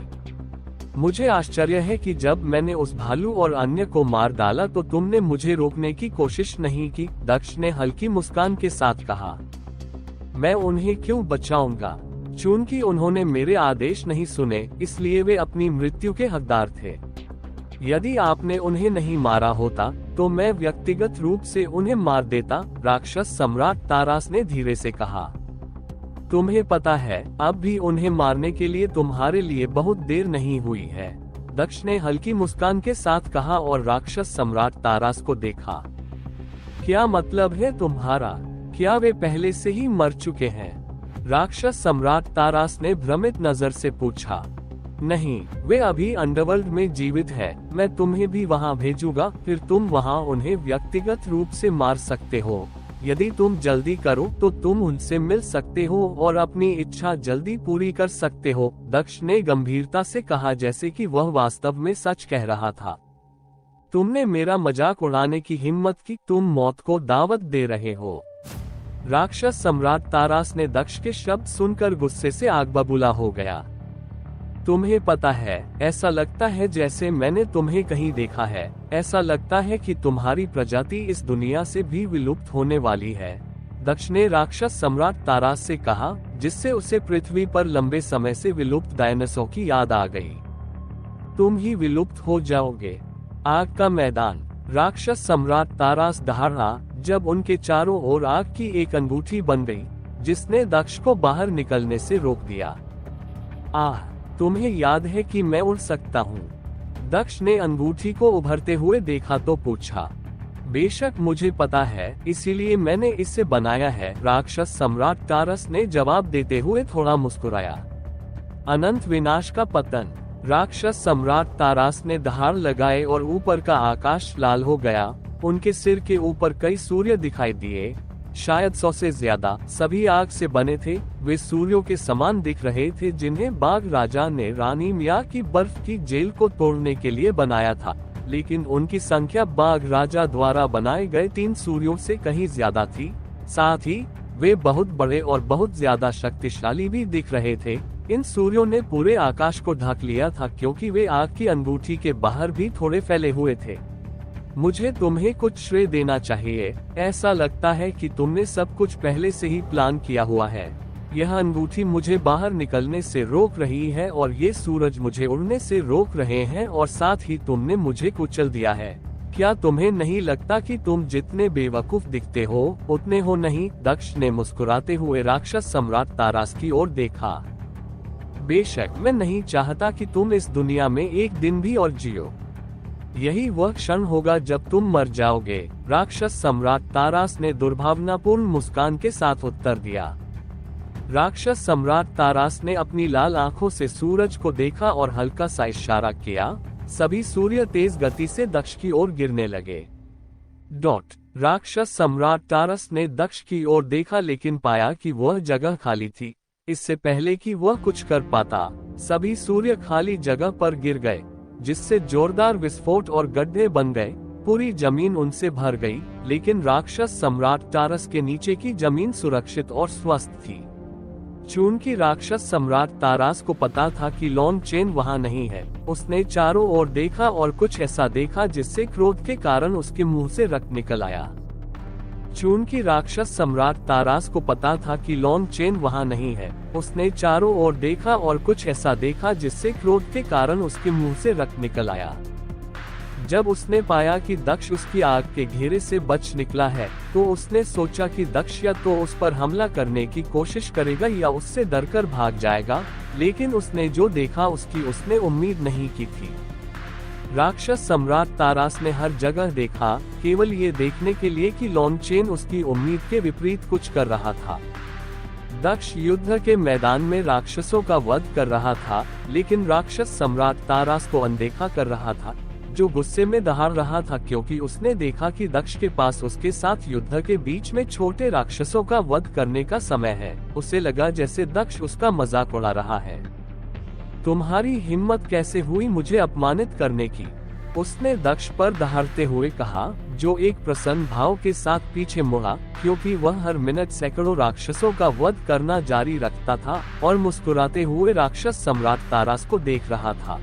मुझे आश्चर्य है कि जब मैंने उस भालू और अन्य को मार डाला तो तुमने मुझे रोकने की कोशिश नहीं की, दक्ष ने हल्की मुस्कान के साथ कहा। मैं उन्हें क्यों बचाऊंगा? चूंकि उन्होंने मेरे आदेश नहीं सुने, इसलिए वे अपनी मृत्यु के हकदार थे। यदि आपने उन्हें नहीं मारा होता तो मैं व्यक्तिगत रूप से उन्हें मार देता, राक्षस सम्राट तारास ने धीरे से कहा। तुम्हें पता है, अब भी उन्हें मारने के लिए तुम्हारे लिए बहुत देर नहीं हुई है, दक्ष ने हल्की मुस्कान के साथ कहा और राक्षस सम्राट तारास को देखा। क्या मतलब है तुम्हारा? क्या वे पहले से ही मर चुके हैं? राक्षस सम्राट तारास ने भ्रमित नजर से पूछा। नहीं, वे अभी अंडरवर्ल्ड में जीवित है। मैं तुम्हें भी वहां भेजूंगा, फिर तुम वहां उन्हें व्यक्तिगत रूप से मार सकते हो। यदि तुम जल्दी करो तो तुम उनसे मिल सकते हो और अपनी इच्छा जल्दी पूरी कर सकते हो। दक्ष ने गंभीरता से कहा, जैसे कि वह वास्तव में सच कह रहा था। तुमने मेरा मजाक उड़ाने की हिम्मत की, तुम मौत को दावत दे रहे हो। राक्षस सम्राट तारास ने दक्ष के शब्द सुनकर गुस्से से आग बबूला हो गया। तुम्हें पता है, ऐसा लगता है जैसे मैंने तुम्हें कहीं देखा है। ऐसा लगता है कि तुम्हारी प्रजाति इस दुनिया से भी विलुप्त होने वाली है। दक्ष ने राक्षस सम्राट तारास से कहा, जिससे उसे पृथ्वी पर लंबे समय से विलुप्त डायनासोर की याद आ गई। तुम ही विलुप्त हो जाओगे। आग का मैदान। राक्षस सम्राट तारास दहाड़ा जब उनके चारों ओर आग की एक अंगूठी बन गई, जिसने दक्ष को बाहर निकलने से रोक दिया। आह, तुम्हें याद है कि मैं उड़ सकता हूँ? दक्ष ने अंगूठी को उभरते हुए देखा तो पूछा। बेशक मुझे पता है, इसीलिए मैंने इसे बनाया है, राक्षस सम्राट तारास ने जवाब देते हुए थोड़ा मुस्कुराया। अनंत विनाश का पतन। राक्षस सम्राट तारास ने दहाड़ लगाए और ऊपर का आकाश लाल हो गया। उनके सिर के ऊपर कई सूर्य दिखाई दिए, शायद 100 से ज्यादा। सभी आग से बने थे। वे सूर्यों के समान दिख रहे थे, जिन्हें बाघ राजा ने रानी मिया की बर्फ की जेल को तोड़ने के लिए बनाया था। लेकिन उनकी संख्या बाघ राजा द्वारा बनाए गए 3 सूर्यों से कहीं ज्यादा थी। साथ ही वे बहुत बड़े और बहुत ज्यादा शक्तिशाली भी दिख रहे थे। इन सूर्यों ने पूरे आकाश को ढक लिया था, क्योंकि वे आग की अंगूठी के बाहर भी थोड़े फैले हुए थे। मुझे तुम्हें कुछ श्रेय देना चाहिए। ऐसा लगता है कि तुमने सब कुछ पहले से ही प्लान किया हुआ है। यह अंगूठी मुझे बाहर निकलने से रोक रही है और ये सूरज मुझे उड़ने से रोक रहे हैं, और साथ ही तुमने मुझे कुचल दिया है। क्या तुम्हें नहीं लगता कि तुम जितने बेवकूफ दिखते हो उतने हो नहीं? दक्ष ने मुस्कुराते हुए राक्षस सम्राट तारास की ओर देखा। बेशक मैं नहीं चाहता कि तुम इस दुनिया में एक दिन भी और जियो। यही वह क्षण होगा जब तुम मर जाओगे। राक्षस सम्राट तारास ने दुर्भावनापूर्ण मुस्कान के साथ उत्तर दिया। राक्षस सम्राट तारास ने अपनी लाल आंखों से सूरज को देखा और हल्का सा इशारा किया। सभी सूर्य तेज गति से दक्ष की ओर गिरने लगे। राक्षस सम्राट तारास ने दक्ष की ओर देखा, लेकिन पाया कि वह जगह खाली थी। इससे पहले कि वह कुछ कर पाता, सभी सूर्य खाली जगह पर गिर गए, जिससे जोरदार विस्फोट और गड्ढे बन गए। पूरी जमीन उनसे भर गई, लेकिन राक्षस सम्राट तारास के नीचे की जमीन सुरक्षित और स्वस्थ थी। चूंकि राक्षस सम्राट तारास को पता था कि लॉन्ग चेन वहां नहीं है, उसने चारों ओर देखा और कुछ ऐसा देखा जिससे क्रोध के कारण उसके मुंह से रक्त निकल आया। चूंकि राक्षस सम्राट तारास को पता था कि लॉन्ग चेन वहां नहीं है, उसने चारों ओर देखा और कुछ ऐसा देखा जिससे क्रोध के कारण उसके मुंह से रक्त निकल आया। जब उसने पाया कि दक्ष उसकी आग के घेरे से बच निकला है, तो उसने सोचा कि दक्ष या तो उस पर हमला करने की कोशिश करेगा या उससे डरकर भाग जाएगा, लेकिन उसने जो देखा उसकी उसने उम्मीद नहीं की थी। राक्षस सम्राट तारास ने हर जगह देखा, केवल ये देखने के लिए कि लॉन्ग चेन उसकी उम्मीद के विपरीत कुछ कर रहा था। दक्ष युद्ध के मैदान में राक्षसों का वध कर रहा था, लेकिन राक्षस सम्राट तारास को अनदेखा कर रहा था, जो गुस्से में दहाड़ रहा था, क्योंकि उसने देखा कि दक्ष के पास उसके साथ युद्ध के बीच में छोटे राक्षसों का वध करने का समय है। उसे लगा जैसे दक्ष उसका मजाक उड़ा रहा है। तुम्हारी हिम्मत कैसे हुई मुझे अपमानित करने की? उसने दक्ष पर दहाड़ते हुए कहा, जो एक प्रसन्न भाव के साथ पीछे मुड़ा, क्योंकि वह हर मिनट सैकड़ों राक्षसों का वध करना जारी रखता था और मुस्कुराते हुए राक्षस सम्राट तारास को देख रहा था।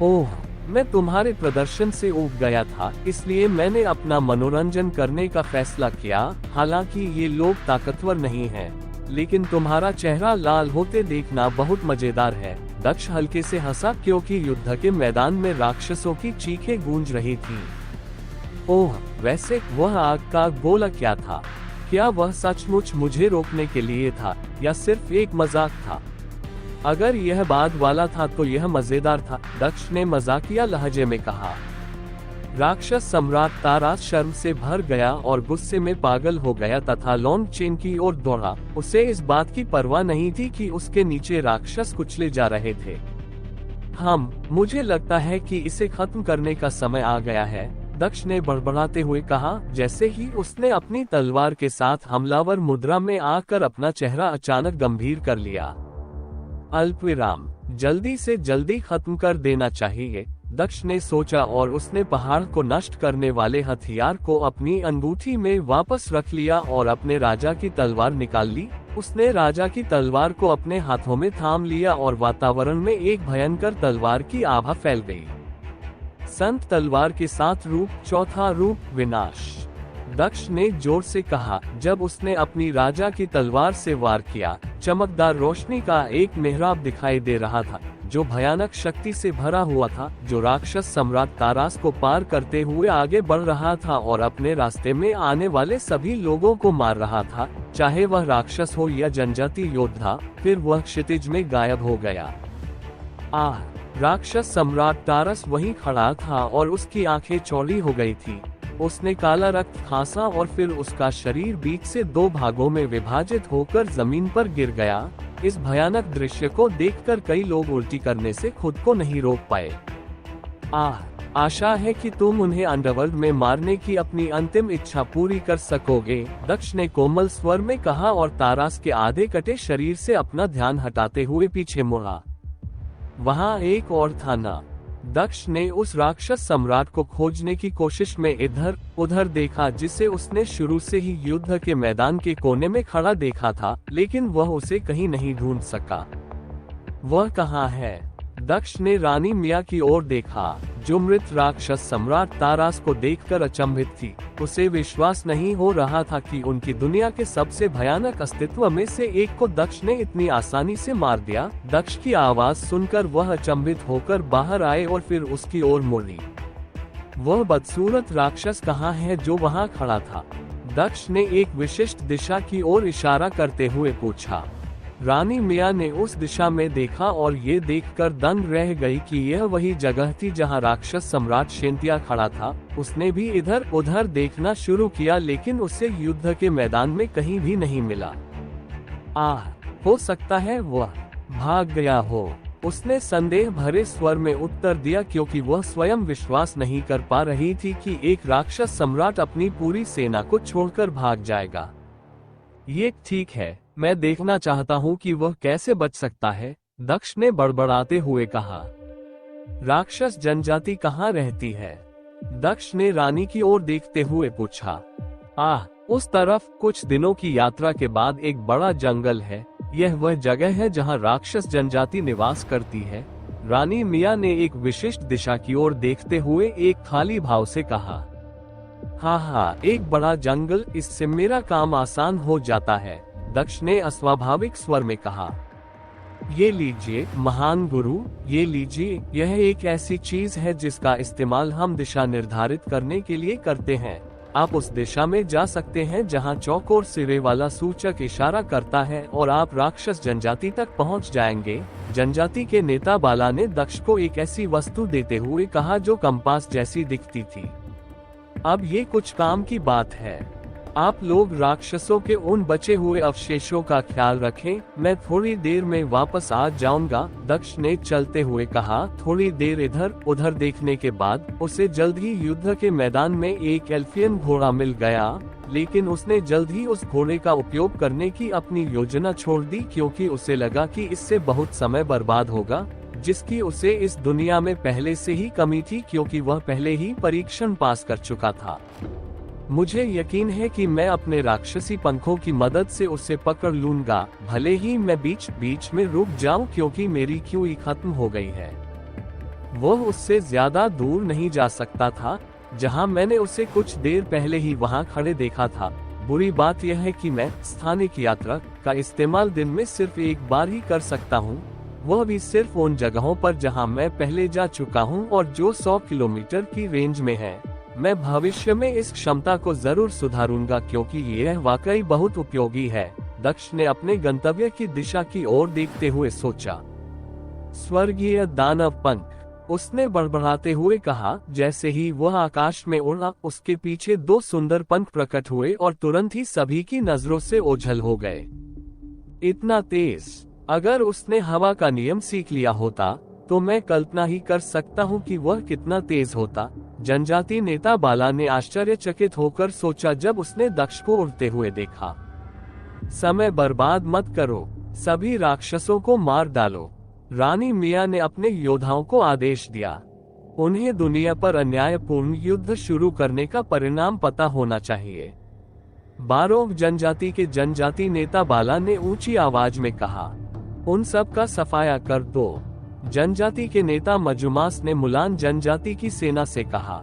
ओह, मैं तुम्हारे प्रदर्शन से ऊब गया था, इसलिए मैंने अपना मनोरंजन करने का फैसला किया। हालांकि ये लोग ताकतवर नहीं हैं, लेकिन तुम्हारा चेहरा लाल होते देखना बहुत मजेदार है। दक्ष हल्के से हंसा, क्योंकि युद्ध के मैदान में राक्षसों की चीखें गूंज रही थीं। ओह, वैसे वह आग का गोला क्या था? क्या वह सचमुच मुझे रोकने के लिए था या सिर्फ एक मजाक था? अगर यह बाद वाला था तो यह मजेदार था, दक्ष ने मजाकिया लहजे में कहा। राक्षस सम्राट तारास शर्म से भर गया और गुस्से में पागल हो गया तथा लॉन्ग चेन की ओर दौड़ा। उसे इस बात की परवाह नहीं थी कि उसके नीचे राक्षस कुचले जा रहे थे। मुझे लगता है कि इसे खत्म करने का समय आ गया है। दक्ष ने बड़बड़ाते हुए कहा। जैसे ही उसने अपनी तलवार के साथ हमलावर मुद्रा में आकर अपना चेहरा अचानक गंभीर कर लिया। अल्पविराम, जल्दी से जल्दी खत्म कर देना चाहिए, दक्ष ने सोचा और उसने पहाड़ को नष्ट करने वाले हथियार को अपनी अंगूठी में वापस रख लिया और अपने राजा की तलवार निकाल ली। उसने राजा की तलवार को अपने हाथों में थाम लिया और वातावरण में एक भयंकर तलवार की आभा फैल गई। संत तलवार के 7 रूप, चौथा रूप विनाश, दक्ष ने जोर से कहा। जब उसने अपनी राजा की तलवार से वार किया, चमकदार रोशनी का एक मेहराब दिखाई दे रहा था जो भयानक शक्ति से भरा हुआ था, जो राक्षस सम्राट तारास को पार करते हुए आगे बढ़ रहा था और अपने रास्ते में आने वाले सभी लोगों को मार रहा था, चाहे वह राक्षस हो या जनजाति योद्धा। फिर वह क्षितिज में गायब हो गया। आह! राक्षस सम्राट तारस वहीं खड़ा था और उसकी आंखें चौड़ी हो गई थी। उसने काला रक्त खांसा और फिर उसका शरीर बीच से 2 भागों में विभाजित होकर जमीन पर गिर गया। इस भयानक दृश्य को देखकर कई लोग उल्टी करने से खुद को नहीं रोक पाए। आशा है कि तुम उन्हें अंडरवर्ल्ड में मारने की अपनी अंतिम इच्छा पूरी कर सकोगे, दक्ष ने कोमल स्वर में कहा और तारास के आधे कटे शरीर से अपना ध्यान हटाते हुए पीछे मुड़ा। वहाँ एक और था ना। दक्ष ने उस राक्षस सम्राट को खोजने की कोशिश में इधर उधर देखा जिसे उसने शुरू से ही युद्ध के मैदान के कोने में खड़ा देखा था, लेकिन वह उसे कहीं नहीं ढूंढ सका। वह कहाँ है? दक्ष ने रानी मिया की ओर देखा, जो मृत राक्षस सम्राट तारास को देखकर अचंभित थी। उसे विश्वास नहीं हो रहा था कि उनकी दुनिया के सबसे भयानक अस्तित्व में से एक को दक्ष ने इतनी आसानी से मार दिया। दक्ष की आवाज सुनकर वह अचंभित होकर बाहर आए और फिर उसकी ओर मुड़ी। वह बदसूरत राक्षस कहाँ है जो वहाँ खड़ा था? दक्ष ने एक विशिष्ट दिशा की ओर इशारा करते हुए पूछा। रानी मिया ने उस दिशा में देखा और ये देखकर दंग रह गई कि यह वही जगह थी जहां राक्षस सम्राट शेंतिया खड़ा था। उसने भी इधर उधर देखना शुरू किया, लेकिन उसे युद्ध के मैदान में कहीं भी नहीं मिला। हो सकता है वह भाग गया हो, उसने संदेह भरे स्वर में उत्तर दिया, क्योंकि वह स्वयं विश्वास नहीं कर पा रही थी कि एक राक्षस सम्राट अपनी पूरी सेना को छोड़कर भाग जाएगा। ये ठीक है, मैं देखना चाहता हूँ कि वह कैसे बच सकता है, दक्ष ने बड़बड़ाते हुए कहा। राक्षस जनजाति कहाँ रहती है? दक्ष ने रानी की ओर देखते हुए पूछा। उस तरफ कुछ दिनों की यात्रा के बाद एक बड़ा जंगल है। यह वह जगह है जहाँ राक्षस जनजाति निवास करती है, रानी मिया ने एक विशिष्ट दिशा की ओर देखते हुए एक खाली भाव से कहा। हाँ, एक बड़ा जंगल, इससे मेरा काम आसान हो जाता है, दक्ष ने अस्वाभाविक स्वर में कहा। ये लीजिए महान गुरु, ये लीजिए, यह एक ऐसी चीज है जिसका इस्तेमाल हम दिशा निर्धारित करने के लिए करते हैं। आप उस दिशा में जा सकते हैं जहां चौकोर सिरे वाला सूचक इशारा करता है और आप राक्षस जनजाति तक पहुंच जाएंगे। जनजाति के नेता बाला ने दक्ष को एक ऐसी वस्तु देते हुए कहा जो कंपास जैसी दिखती थी। अब ये कुछ काम की बात है। आप लोग राक्षसों के उन बचे हुए अवशेषों का ख्याल रखें, मैं थोड़ी देर में वापस आ जाऊंगा, दक्ष ने चलते हुए कहा। थोड़ी देर इधर उधर देखने के बाद उसे जल्द ही युद्ध के मैदान में एक एल्फियन घोड़ा मिल गया, लेकिन उसने जल्द ही उस घोड़े का उपयोग करने की अपनी योजना छोड़ दी, क्योंकि उसे लगा कि इससे बहुत समय बर्बाद होगा, जिसकी उसे इस दुनिया में पहले से ही कमी थी, क्योंकि वह पहले ही परीक्षण पास कर चुका था। मुझे यकीन है कि मैं अपने राक्षसी पंखों की मदद से उसे पकड़ लूंगा, भले ही मैं बीच बीच में रुक जाऊं, क्योंकि मेरी क्यूई खत्म हो गई है। वह उससे ज्यादा दूर नहीं जा सकता था जहां मैंने उसे कुछ देर पहले ही वहां खड़े देखा था। बुरी बात यह है कि मैं स्थानिक यात्रा का इस्तेमाल दिन में सिर्फ एक बार ही कर सकता हूँ, वह भी सिर्फ उन जगहों पर जहां मैं पहले जा चुका हूं और जो 100 किलोमीटर की रेंज में है। मैं भविष्य में इस क्षमता को जरूर सुधारूंगा, क्योंकि यह वाकई बहुत उपयोगी है, दक्ष ने अपने गंतव्य की दिशा की ओर देखते हुए सोचा। स्वर्गीय दानव पंख, उसने बड़बड़ाते हुए कहा। जैसे ही वह आकाश में उड़ा, उसके पीछे 2 सुंदर पंख प्रकट हुए और तुरंत ही सभी की नजरों से ओझल हो गए। इतना तेज! अगर उसने हवा का नियम सीख लिया होता तो मैं कल्पना ही कर सकता हूँ कि वह कितना तेज होता। जनजाति नेता बाला ने आश्चर्यचकित होकर सोचा जब उसने दक्ष को उड़ते हुए देखा। समय बर्बाद मत करो, सभी राक्षसों को मार डालो। रानी मिया ने अपने योद्धाओं को आदेश दिया। उन्हें दुनिया पर अन्यायपूर्ण युद्ध शुरू करने का परिणाम पता होना चाहिए। बारोंग जनजाति के जनजाति नेता बाला ने ऊंची आवाज में कहा, उन सब का सफाया कर दो। जनजाति के नेता मजुमास ने मुलान जनजाति की सेना से कहा।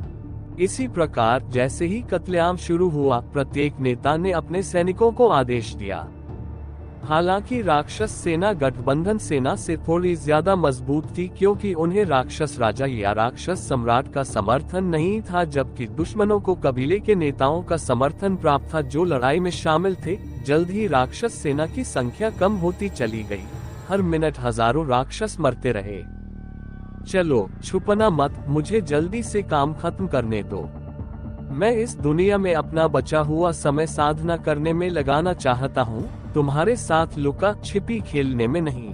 इसी प्रकार जैसे ही कत्लेआम शुरू हुआ, प्रत्येक नेता ने अपने सैनिकों को आदेश दिया। हालांकि राक्षस सेना गठबंधन सेना से थोड़ी ज्यादा मजबूत थी, क्योंकि उन्हें राक्षस राजा या राक्षस सम्राट का समर्थन नहीं था, जबकि दुश्मनों को कबीले के नेताओं का समर्थन प्राप्त था जो लड़ाई में शामिल थे। जल्द ही राक्षस सेना की संख्या कम होती चली गई। हर मिनट हजारों राक्षस मरते रहे। चलो छुपना मत, मुझे जल्दी से काम खत्म करने दो। मैं इस दुनिया में अपना बचा हुआ समय साधना करने में लगाना चाहता हूँ, तुम्हारे साथ लुका छिपी खेलने में नहीं।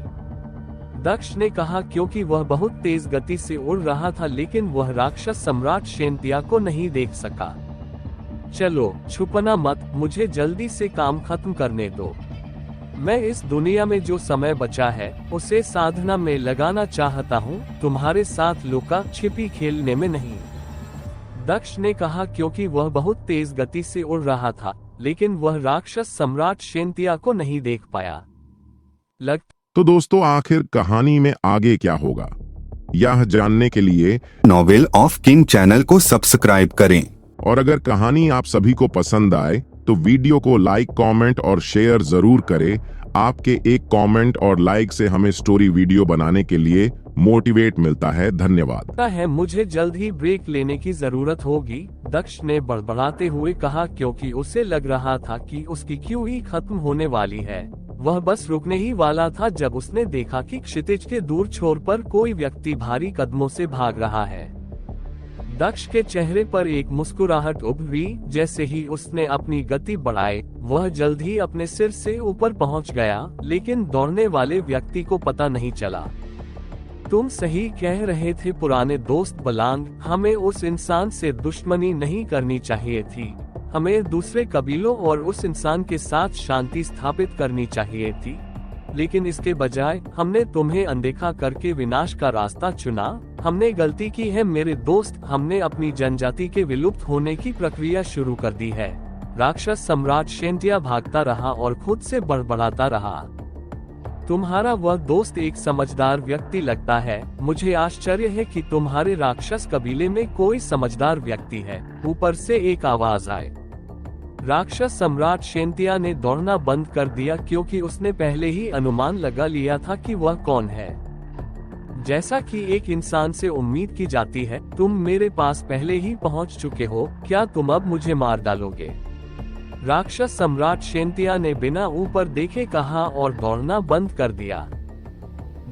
दक्ष ने कहा, क्योंकि वह बहुत तेज गति से उड़ रहा था, लेकिन वह राक्षस सम्राट शेंतिया को नहीं देख सका। चलो छुपना मत, मुझे जल्दी से काम खत्म करने दो। मैं इस दुनिया में जो समय बचा है उसे साधना में लगाना चाहता हूँ, तुम्हारे साथ लुका छिपी खेलने में नहीं। दक्ष ने कहा, क्योंकि वह बहुत तेज गति से उड़ रहा था, लेकिन वह राक्षस सम्राट शेंतिया को नहीं देख पाया। तो दोस्तों, आखिर कहानी में आगे क्या होगा, यह जानने के लिए नॉवेल ऑफ किंग चैनल को सब्सक्राइब करें। और अगर कहानी आप सभी को पसंद आए तो वीडियो को लाइक, कमेंट और शेयर जरूर करें। आपके एक कमेंट और लाइक से हमें स्टोरी वीडियो बनाने के लिए मोटिवेट मिलता है। धन्यवाद। मुझे जल्द ही ब्रेक लेने की जरूरत होगी, दक्ष ने बड़बड़ाते हुए कहा, क्योंकि उसे लग रहा था कि उसकी क्यूई खत्म होने वाली है। वह बस रुकने ही वाला था जब उसने देखा कि क्षितिज के दूर छोर पर कोई व्यक्ति भारी कदमों से भाग रहा है। दक्ष के चेहरे पर एक मुस्कुराहट उभरी। जैसे ही उसने अपनी गति बढ़ाई, वह जल्द ही अपने सिर से ऊपर पहुंच गया, लेकिन दौड़ने वाले व्यक्ति को पता नहीं चला। तुम सही कह रहे थे पुराने दोस्त बलांग, हमें उस इंसान से दुश्मनी नहीं करनी चाहिए थी। हमें दूसरे कबीलों और उस इंसान के साथ शांति स्थापित करनी चाहिए थी, लेकिन इसके बजाय हमने तुम्हें अनदेखा करके विनाश का रास्ता चुना। हमने गलती की है मेरे दोस्त, हमने अपनी जनजाति के विलुप्त होने की प्रक्रिया शुरू कर दी है। राक्षस सम्राट शेंतिया भागता रहा और खुद से बड़बड़ाता रहा। तुम्हारा वह दोस्त एक समझदार व्यक्ति लगता है। मुझे आश्चर्य है कि तुम्हारे राक्षस कबीले में कोई समझदार व्यक्ति है। ऊपर से एक आवाज आई। राक्षस सम्राट शेंतिया ने दौड़ना बंद कर दिया, क्योंकि उसने पहले ही अनुमान लगा लिया था कि वह कौन है। जैसा कि एक इंसान से उम्मीद की जाती है, तुम मेरे पास पहले ही पहुंच चुके हो, क्या तुम अब मुझे मार डालोगे? राक्षस सम्राट शेंतिया ने बिना ऊपर देखे कहा और दौड़ना बंद कर दिया।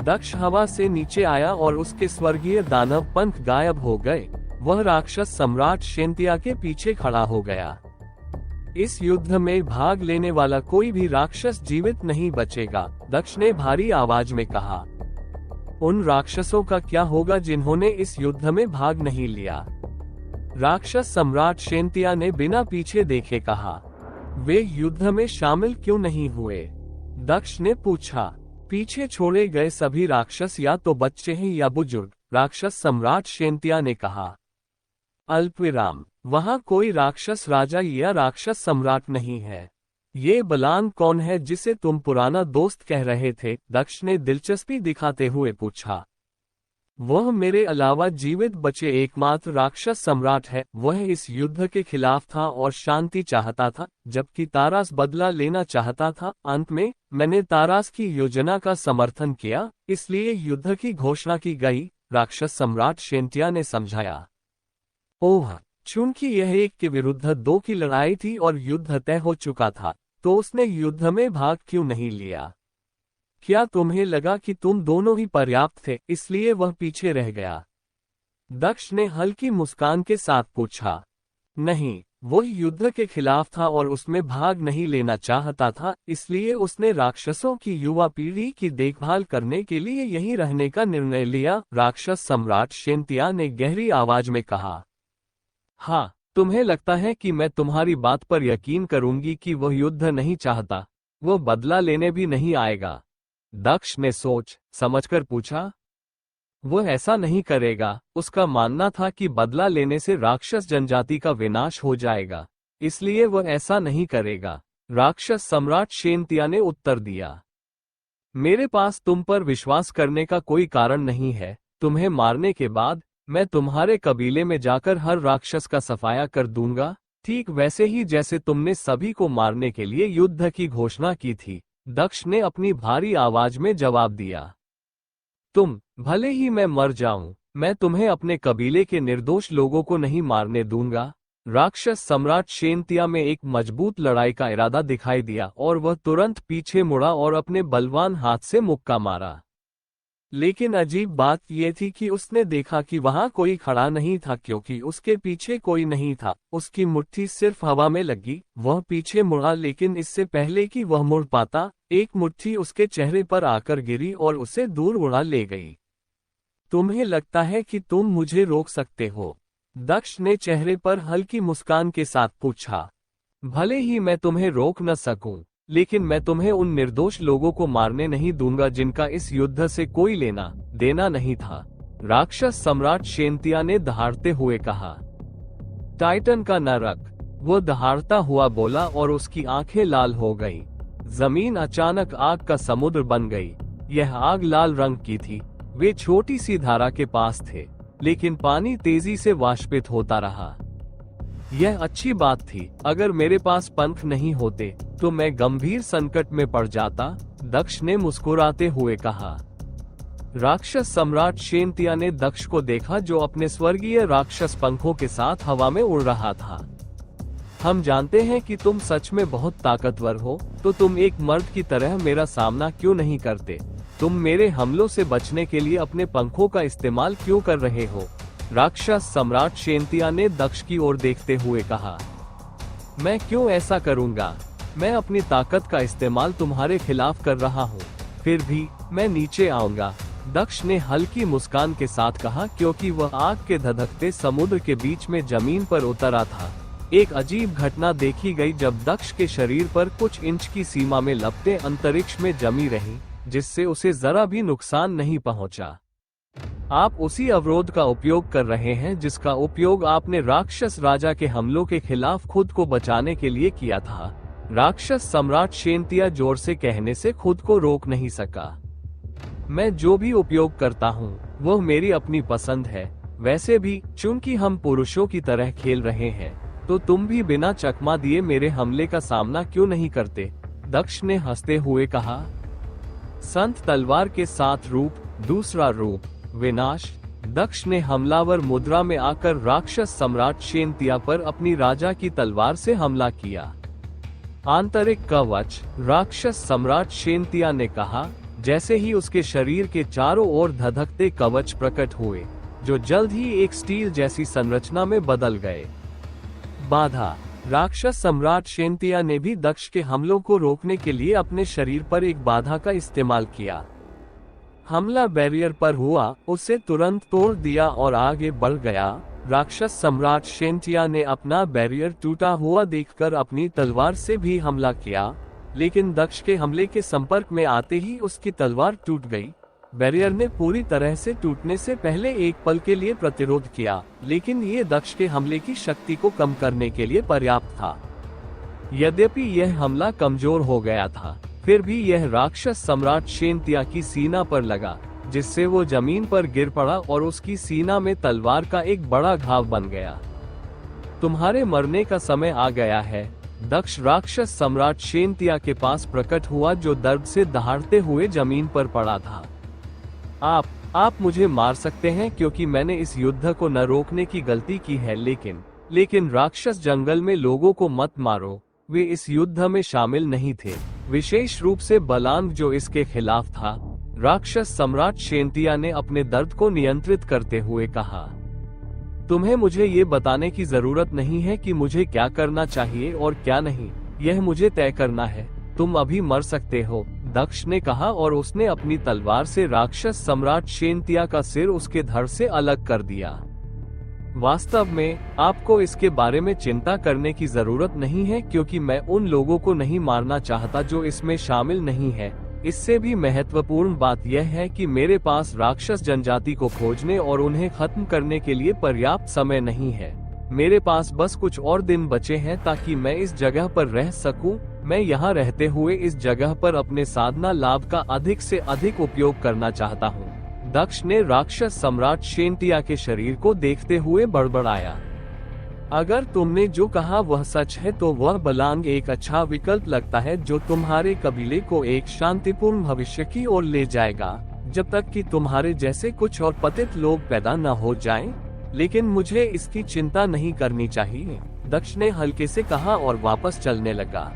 दक्ष हवा से नीचे आया और उसके स्वर्गीय दानव पंख गायब हो गए। वह राक्षस सम्राट शेंतिया के पीछे खड़ा हो गया। इस युद्ध में भाग लेने वाला कोई भी राक्षस जीवित नहीं बचेगा, दक्ष ने भारी आवाज में कहा। उन राक्षसों का क्या होगा जिन्होंने इस युद्ध में भाग नहीं लिया? राक्षस सम्राट शेंतिया ने बिना पीछे देखे कहा। वे युद्ध में शामिल क्यों नहीं हुए? दक्ष ने पूछा। पीछे छोड़े गए सभी राक्षस या तो बच्चे हैं या बुजुर्ग, राक्षस सम्राट शेंतिया ने कहा। अल्पविराम, वहाँ कोई राक्षस राजा या राक्षस सम्राट नहीं है। ये बलांग कौन है जिसे तुम पुराना दोस्त कह रहे थे? दक्ष ने दिलचस्पी दिखाते हुए पूछा। वह मेरे अलावा जीवित बचे एकमात्र राक्षस सम्राट है। वह इस युद्ध के खिलाफ था और शांति चाहता था, जबकि तारास बदला लेना चाहता था। अंत में मैंने तारास की योजना का समर्थन किया, इसलिए युद्ध की घोषणा की गई, राक्षस सम्राट शेंतिया ने समझाया। ओह, चूंकि यह एक के विरुद्ध दो की लड़ाई थी और युद्ध तय हो चुका था, तो उसने युद्ध में भाग क्यों नहीं लिया? क्या तुम्हें लगा कि तुम दोनों ही पर्याप्त थे, इसलिए वह पीछे रह गया? दक्ष ने हल्की मुस्कान के साथ पूछा। नहीं, वो युद्ध के खिलाफ था और उसमें भाग नहीं लेना चाहता था, इसलिए उसने राक्षसों की युवा पीढ़ी की देखभाल करने के लिए यहीं रहने का निर्णय लिया, राक्षस सम्राट शेंतिया ने गहरी आवाज में कहा। हाँ, तुम्हें लगता है कि मैं तुम्हारी बात पर यकीन करूंगी कि वह युद्ध नहीं चाहता, वो बदला लेने भी नहीं आएगा? दक्ष ने सोच समझकर पूछा। वह ऐसा नहीं करेगा। उसका मानना था कि बदला लेने से राक्षस जनजाति का विनाश हो जाएगा, इसलिए वह ऐसा नहीं करेगा। राक्षस सम्राट शेनतिया ने उत्तर दिया। मेरे पास तुम पर विश्वास करने का कोई कारण नहीं है। तुम्हें मारने के बाद मैं तुम्हारे कबीले में जाकर हर राक्षस का सफाया कर दूंगा, ठीक वैसे ही जैसे तुमने सभी को मारने के लिए युद्ध की घोषणा की थी। दक्ष ने अपनी भारी आवाज में जवाब दिया। भले ही मैं मर जाऊं, मैं तुम्हें अपने कबीले के निर्दोष लोगों को नहीं मारने दूंगा। राक्षस सम्राट शेनतिया में एक मजबूत लड़ाई का इरादा दिखाई दिया और वह तुरंत पीछे मुड़ा और अपने बलवान हाथ से मुक्का मारा। लेकिन अजीब बात यह थी कि उसने देखा कि वहां कोई खड़ा नहीं था, क्योंकि उसके पीछे कोई नहीं था। उसकी मुट्ठी सिर्फ हवा में लगी। वह पीछे मुड़ा, लेकिन इससे पहले कि वह मुड़ पाता, एक मुट्ठी उसके चेहरे पर आकर गिरी और उसे दूर उड़ा ले गई। तुम्हें लगता है कि तुम मुझे रोक सकते हो? दक्ष ने चेहरे पर हल्की मुस्कान के साथ पूछा। भले ही मैं तुम्हें रोक न सकूं, लेकिन मैं तुम्हें उन निर्दोष लोगों को मारने नहीं दूंगा जिनका इस युद्ध से कोई लेना देना नहीं था, राक्षस सम्राट शेनतिया ने दहाड़ते हुए कहा। टाइटन का नरक, वो दहाड़ता हुआ बोला और उसकी आंखें लाल हो गई। जमीन अचानक आग का समुद्र बन गई। यह आग लाल रंग की थी। वे छोटी सी धारा के पास थे, लेकिन पानी तेजी से वाष्पित होता रहा। यह अच्छी बात थी। अगर मेरे पास पंख नहीं होते तो मैं गंभीर संकट में पड़ जाता, दक्ष ने मुस्कुराते हुए कहा। राक्षस सम्राट शेनतिया ने दक्ष को देखा, जो अपने स्वर्गीय राक्षस पंखों के साथ हवा में उड़ रहा था। हम जानते हैं कि तुम सच में बहुत ताकतवर हो, तो तुम एक मर्द की तरह मेरा सामना क्यों नहीं करते? तुम मेरे हमलों से बचने के लिए अपने पंखों का इस्तेमाल क्यों कर रहे हो? राक्षस सम्राट शेनतिया ने दक्ष की ओर देखते हुए कहा। मैं क्यों ऐसा करूंगा? मैं अपनी ताकत का इस्तेमाल तुम्हारे खिलाफ कर रहा हूँ। फिर भी मैं नीचे आऊंगा, दक्ष ने हल्की मुस्कान के साथ कहा, क्योंकि वह आग के धधकते समुद्र के बीच में जमीन पर उतरा था। एक अजीब घटना देखी गई जब दक्ष के शरीर पर कुछ इंच की सीमा में लपटें अंतरिक्ष में जमी रहीं, जिससे उसे जरा भी नुकसान नहीं पहुंचा। आप उसी अवरोध का उपयोग कर रहे हैं जिसका उपयोग आपने राक्षस राजा के हमलों के खिलाफ खुद को बचाने के लिए किया था। राक्षस सम्राट शेनतिया जोर से कहने से खुद को रोक नहीं सका। मैं जो भी उपयोग करता हूँ वह मेरी अपनी पसंद है। वैसे भी चूंकि हम पुरुषों की तरह खेल रहे हैं, तो तुम भी बिना चकमा दिए मेरे हमले का सामना क्यों नहीं करते? दक्ष ने हंसते हुए कहा। संत तलवार के साथ रूप, दूसरा रूप विनाश। दक्ष ने हमलावर मुद्रा में आकर राक्षस सम्राट शेनतिया पर अपनी राजा की तलवार से हमला किया। आंतरिक कवच, राक्षस सम्राट शेनतिया ने कहा, जैसे ही उसके शरीर के चारों ओर धधकते कवच प्रकट हुए, जो जल्द ही एक स्टील जैसी संरचना में बदल गए। बाधा, राक्षस सम्राट शेनतिया ने भी दक्ष के हमलों को रोकने के लिए अपने शरीर पर एक बाधा का इस्तेमाल किया। हमला बैरियर पर हुआ, उसे तुरंत तोड़ दिया और आगे बढ़ गया। राक्षस सम्राट शेनतिया ने अपना बैरियर टूटा हुआ देखकर अपनी तलवार से भी हमला किया, लेकिन दक्ष के हमले के संपर्क में आते ही उसकी तलवार टूट गई। बैरियर ने पूरी तरह से टूटने से पहले एक पल के लिए प्रतिरोध किया, लेकिन ये दक्ष के हमले की शक्ति को कम करने के लिए पर्याप्त था। यद्यपि यह हमला कमजोर हो गया था, फिर भी यह राक्षस सम्राट शेनतिया की सीना पर लगा, जिससे वो जमीन पर गिर पड़ा और उसकी सीना में तलवार का एक बड़ा घाव बन गया। तुम्हारे मरने का समय आ गया है, दक्ष राक्षस सम्राट शेनतिया के पास प्रकट हुआ, जो दर्द से दहाड़ते हुए जमीन पर पड़ा था। आप मुझे मार सकते हैं क्योंकि मैंने इस युद्ध को न रोकने की गलती की है, लेकिन राक्षस जंगल में लोगों को मत मारो। वे इस युद्ध में शामिल नहीं थे, विशेष रूप से बलांग जो इसके खिलाफ था। राक्षस सम्राट शेनतिया ने अपने दर्द को नियंत्रित करते हुए कहा। तुम्हें मुझे ये बताने की जरूरत नहीं है कि मुझे क्या करना चाहिए और क्या नहीं, यह मुझे तय करना है। तुम अभी मर सकते हो, दक्ष ने कहा और उसने अपनी तलवार से राक्षस सम्राट शेनतिया का सिर उसके धड़ से अलग कर दिया। वास्तव में आपको इसके बारे में चिंता करने की जरूरत नहीं है, क्योंकि मैं उन लोगों को नहीं मारना चाहता जो इसमें शामिल नहीं है। इससे भी महत्वपूर्ण बात यह है कि मेरे पास राक्षस जनजाति को खोजने और उन्हें खत्म करने के लिए पर्याप्त समय नहीं है। मेरे पास बस कुछ और दिन बचे हैं ताकि मैं इस जगह पर रह सकूं। मैं यहाँ रहते हुए इस जगह पर अपने साधना लाभ का अधिक से अधिक उपयोग करना चाहता हूँ। दक्ष ने राक्षस सम्राट शेंटिया के शरीर को देखते हुए बड़बड़ाया। अगर तुमने जो कहा वह सच है तो वह बलांग एक अच्छा विकल्प लगता है, जो तुम्हारे कबीले को एक शांतिपूर्ण भविष्य की ओर ले जाएगा, जब तक कि तुम्हारे जैसे कुछ और पतित लोग पैदा न हो जाएं। लेकिन मुझे इसकी चिंता नहीं करनी चाहिए, दक्ष ने हल्के से कहा और वापस चलने लगा।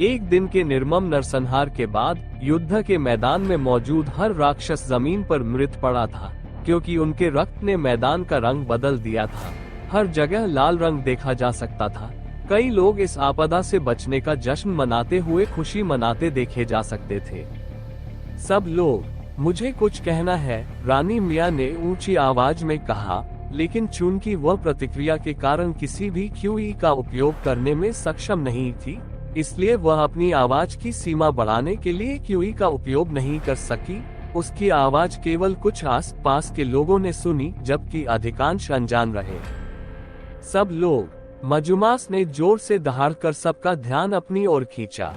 एक दिन के निर्मम नरसंहार के बाद युद्ध के मैदान में मौजूद हर राक्षस जमीन पर मृत पड़ा था, क्योंकि उनके रक्त ने मैदान का रंग बदल दिया था। हर जगह लाल रंग देखा जा सकता था। कई लोग इस आपदा से बचने का जश्न मनाते हुए खुशी मनाते देखे जा सकते थे। सब लोग, मुझे कुछ कहना है, रानी मिया ने ऊंची आवाज में कहा, लेकिन चूंकि वह प्रतिक्रिया के कारण किसी भी क्यूई का उपयोग करने में सक्षम नहीं थी, इसलिए वह अपनी आवाज की सीमा बढ़ाने के लिए क्यूई का उपयोग नहीं कर सकी। उसकी आवाज केवल कुछ आस पास के लोगों ने सुनी, जबकि अधिकांश अनजान रहे। सब लोग, मजुमास ने जोर से दहाड़कर सबका ध्यान अपनी ओर खींचा।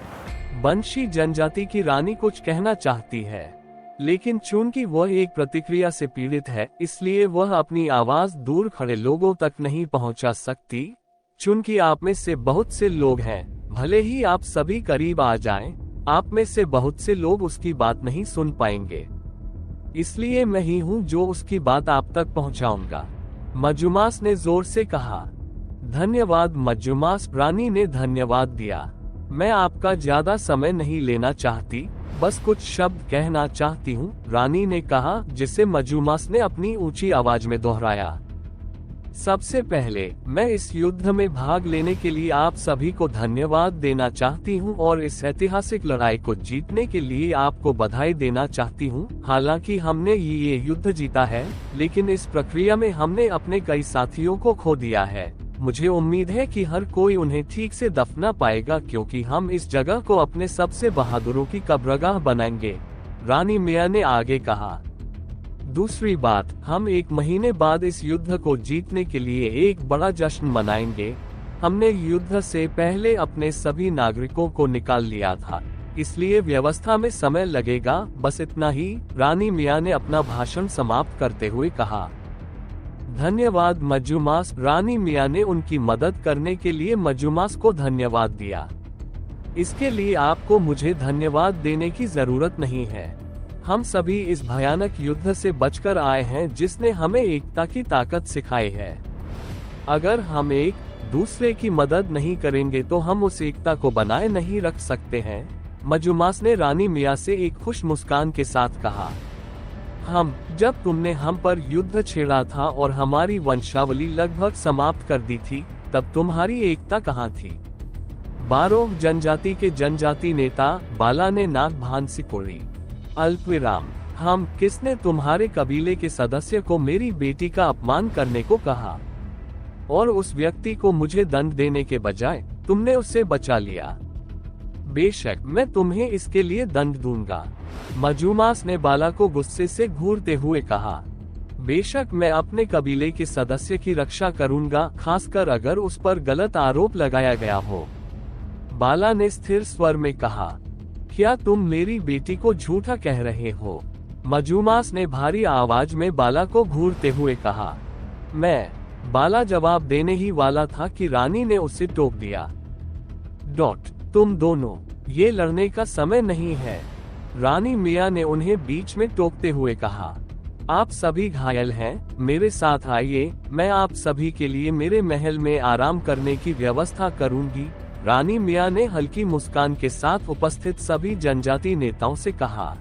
बंशी जनजाति की रानी कुछ कहना चाहती है, लेकिन चूंकि वह एक प्रतिक्रिया से पीड़ित है, इसलिए वह अपनी आवाज दूर खड़े लोगों तक नहीं पहुंचा सकती। चूंकि आप में से बहुत से लोग हैं, भले ही आप सभी करीब आ जाएं, आप में से बहुत से लोग उसकी बात नहीं सुन पाएंगे। इसलिए मैं ही हूँ जो उसकी बात आप तक पहुँचाऊंगा, मजुमास ने जोर से कहा। धन्यवाद मजुमास, रानी ने धन्यवाद दिया। मैं आपका ज्यादा समय नहीं लेना चाहती, बस कुछ शब्द कहना चाहती हूँ, रानी ने कहा, जिसे मजुमास ने अपनी ऊंची आवाज में दोहराया। सबसे पहले मैं इस युद्ध में भाग लेने के लिए आप सभी को धन्यवाद देना चाहती हूँ और इस ऐतिहासिक लड़ाई को जीतने के लिए आपको बधाई देना चाहती हूँ। हालांकि हमने ये युद्ध जीता है, लेकिन इस प्रक्रिया में हमने अपने कई साथियों को खो दिया है। मुझे उम्मीद है कि हर कोई उन्हें ठीक से दफना पाएगा, क्योंकि हम इस जगह को अपने सबसे बहादुरों की कब्रगाह बनाएंगे, रानी मिया ने आगे कहा। दूसरी बात, हम 1 महीने बाद इस युद्ध को जीतने के लिए एक बड़ा जश्न मनाएंगे। हमने युद्ध से पहले अपने सभी नागरिकों को निकाल लिया था, इसलिए व्यवस्था में समय लगेगा। बस इतना ही, रानी मिया ने अपना भाषण समाप्त करते हुए कहा। धन्यवाद मजुमास, रानी मिया ने उनकी मदद करने के लिए मजुमास को धन्यवाद दिया। इसके लिए आपको मुझे धन्यवाद देने की जरूरत नहीं है। हम सभी इस भयानक युद्ध से बचकर आए हैं, जिसने हमें एकता की ताकत सिखाई है। अगर हम एक दूसरे की मदद नहीं करेंगे तो हम उस एकता को बनाए नहीं रख सकते हैं, मजुमास ने रानी मिया से एक खुश मुस्कान के साथ कहा। जब तुमने हम पर युद्ध छेड़ा था और हमारी वंशावली लगभग समाप्त कर दी थी, तब तुम्हारी एकता कहाँ थी? बारों जनजाति के जनजाति नेता बाला ने नाक भान सिकोड़ी। अल्पविराम, किसने तुम्हारे कबीले के सदस्य को मेरी बेटी का अपमान करने को कहा? और उस व्यक्ति को मुझे दंड देने के बजाय तुमने उसे बचा लिया। बेशक मैं तुम्हें इसके लिए दंड दूंगा, मजुमास ने बाला को गुस्से से घूरते हुए कहा। बेशक मैं अपने कबीले के सदस्य की रक्षा करूंगा, खासकर अगर उस पर गलत आरोप लगाया गया हो, बाला ने स्थिर स्वर में कहा। क्या तुम मेरी बेटी को झूठा कह रहे हो? मजुमास ने भारी आवाज में बाला को घूरते हुए कहा। बाला जवाब देने ही वाला था कि रानी ने उसे टोक दिया। तुम दोनों, ये लड़ने का समय नहीं है, रानी मिया ने उन्हें बीच में टोकते हुए कहा। आप सभी घायल हैं, मेरे साथ आइए, मैं आप सभी के लिए मेरे महल में आराम करने की व्यवस्था करूंगी, रानी मिया ने हल्की मुस्कान के साथ उपस्थित सभी जनजाति नेताओं से कहा।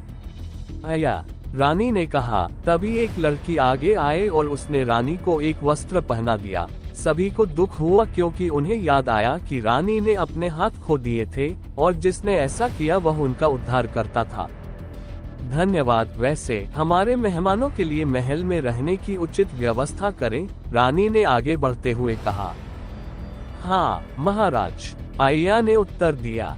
आया, रानी ने कहा। तभी एक लड़की आगे आए और उसने रानी को एक वस्त्र पहना दिया। सभी को दुख हुआ क्योंकि उन्हें याद आया कि रानी ने अपने हाथ खो दिए थे और जिसने ऐसा किया वह उनका उद्धार करता था। धन्यवाद। वैसे हमारे मेहमानों के लिए महल में रहने की उचित व्यवस्था करें, रानी ने आगे बढ़ते हुए कहा। हाँ महाराज, आया ने उत्तर दिया।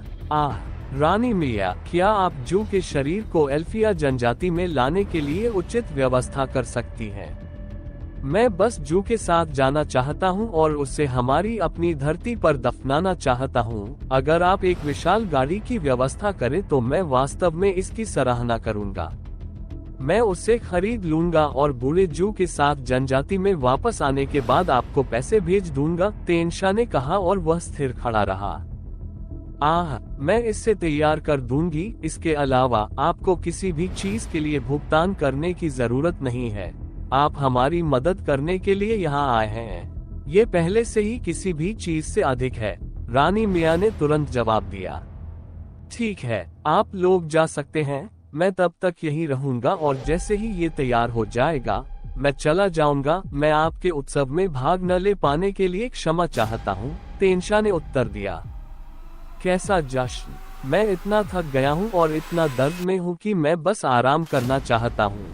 रानी मिया, क्या आप जू के शरीर को एल्फिया जनजाति में लाने के लिए उचित व्यवस्था कर सकती हैं? मैं बस जू के साथ जाना चाहता हूं और उसे हमारी अपनी धरती पर दफनाना चाहता हूं। अगर आप एक विशाल गाड़ी की व्यवस्था करें तो मैं वास्तव में इसकी सराहना करूंगा। मैं उसे खरीद लूंगा और बूढ़े जू के साथ जनजाति में वापस आने के बाद आपको पैसे भेज दूंगा, तेनशा ने कहा और वह स्थिर खड़ा रहा। मैं इससे तैयार कर दूंगी। इसके अलावा आपको किसी भी चीज के लिए भुगतान करने की जरूरत नहीं है। आप हमारी मदद करने के लिए यहाँ आए हैं। ये पहले से ही किसी भी चीज से अधिक है, रानी मिया ने तुरंत जवाब दिया। ठीक है, आप लोग जा सकते हैं। मैं तब तक यहीं रहूंगा और जैसे ही ये तैयार हो जाएगा मैं चला जाऊंगा। मैं आपके उत्सव में भाग न ले पाने के लिए क्षमा चाहता हूँ, तेनशा ने उत्तर दिया। कैसा जश्न? मैं इतना थक गया हूँ और इतना दर्द में हूँ कि मैं बस आराम करना चाहता हूँ।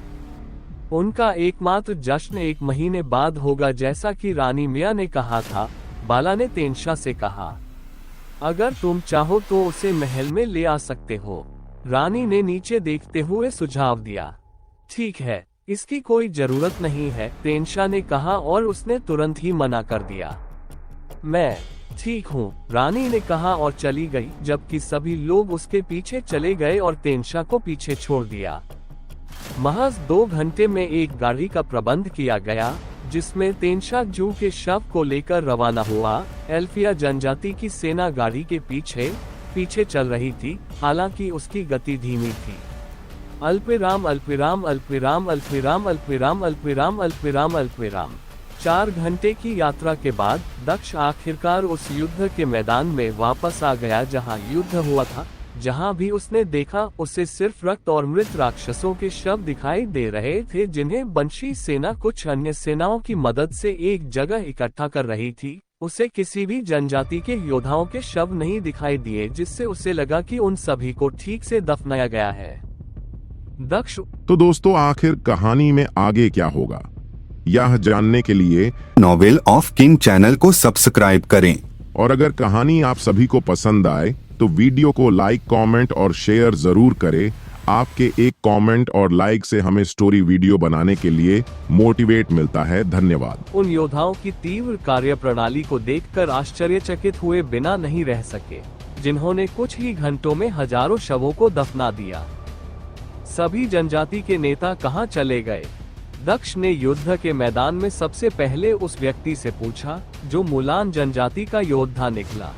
उनका एकमात्र जश्न 1 महीने बाद होगा, जैसा कि रानी मिया ने कहा था, बाला ने तेनशा से कहा। अगर तुम चाहो तो उसे महल में ले आ सकते हो, रानी ने नीचे देखते हुए सुझाव दिया। ठीक है, इसकी कोई जरूरत नहीं है, तेनशा ने कहा और उसने तुरंत ही मना कर दिया। मैं ठीक हूँ, रानी ने कहा और चली गई, जबकि सभी लोग उसके पीछे चले गए और तेनशा को पीछे छोड़ दिया। महज 2 घंटे में एक गाड़ी का प्रबंध किया गया, जिसमें तेनशा जू के शव को लेकर रवाना हुआ। एल्फिया जनजाति की सेना गाड़ी के पीछे पीछे चल रही थी, हालांकि उसकी गति धीमी थी। अल्पविराम अल्पविराम अल्पविराम अल्पविराम अल्पविराम अल्पविराम अल्पविराम अल्पविराम। 4 घंटे की यात्रा के बाद दक्ष आखिरकार उस युद्ध के मैदान में वापस आ गया जहां युद्ध हुआ था। जहां भी उसने देखा उसे सिर्फ रक्त और मृत राक्षसों के शव दिखाई दे रहे थे, जिन्हें बंशी सेना कुछ अन्य सेनाओं की मदद से एक जगह इकट्ठा कर रही थी। उसे किसी भी जनजाति के योद्धाओं के शव नहीं दिखाई दिए, जिससे उसे लगा कि उन सभी को ठीक से दफनाया गया है। दक्ष तो दोस्तों, आखिर कहानी में आगे क्या होगा, यह जानने के लिए नॉवेल ऑफ किंग चैनल को सब्सक्राइब करें। और अगर कहानी आप सभी को पसंद आए तो वीडियो को लाइक, कमेंट और शेयर जरूर करें। आपके एक कमेंट और लाइक से हमें स्टोरी वीडियो बनाने के लिए मोटिवेट मिलता है। धन्यवाद। उन योद्धाओं की तीव्र कार्यप्रणाली को देखकर आश्चर्यचकित हुए बिना नहीं रह सके, जिन्होंने कुछ ही घंटों में हजारों शवों को दफना दिया। सभी जनजाति के नेता कहां चले गए? दक्ष ने युद्ध के मैदान में सबसे पहले उस व्यक्ति से पूछा जो मुलान जनजाति का योद्धा निकला।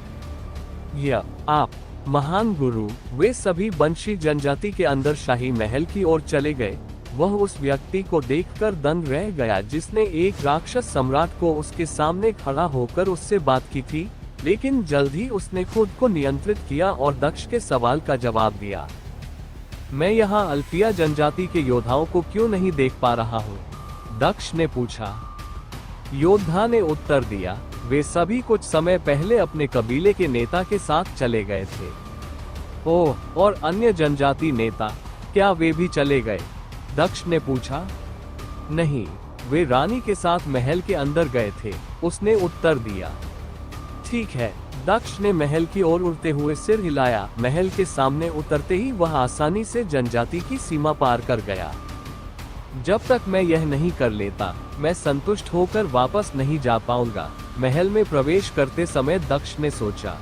यह आप महान गुरु। वे सभी बंशी जनजाति के अंदर शाही महल की ओर चले गए। वह उस व्यक्ति को देखकर दंग रह गया जिसने एक राक्षस सम्राट को उसके सामने खड़ा होकर उससे बात की थी, लेकिन जल्द ही उसने खुद को नियंत्रित किया और दक्ष के सवाल का जवाब दिया। मैं यहाँ अल्फिया जनजाति के योद्धाओं को क्यों नहीं देख पा रहा हूँ? दक्ष ने पूछा। योद्धा ने उत्तर दिया, वे सभी कुछ समय पहले अपने कबीले के नेता के साथ चले गए थे। ओह, और अन्य जनजाति नेता, क्या वे भी चले गए? दक्ष ने पूछा। नहीं, वे रानी के साथ महल के अंदर गए थे, उसने उत्तर दिया। ठीक है। दक्ष ने महल की ओर उड़ते हुए सिर हिलाया। महल के सामने उतरते ही वह आसानी से जनजाति की सीमा पार कर गया। जब तक मैं यह नहीं कर लेता, मैं संतुष्ट होकर वापस नहीं जा पाऊंगा, महल में प्रवेश करते समय दक्ष ने सोचा।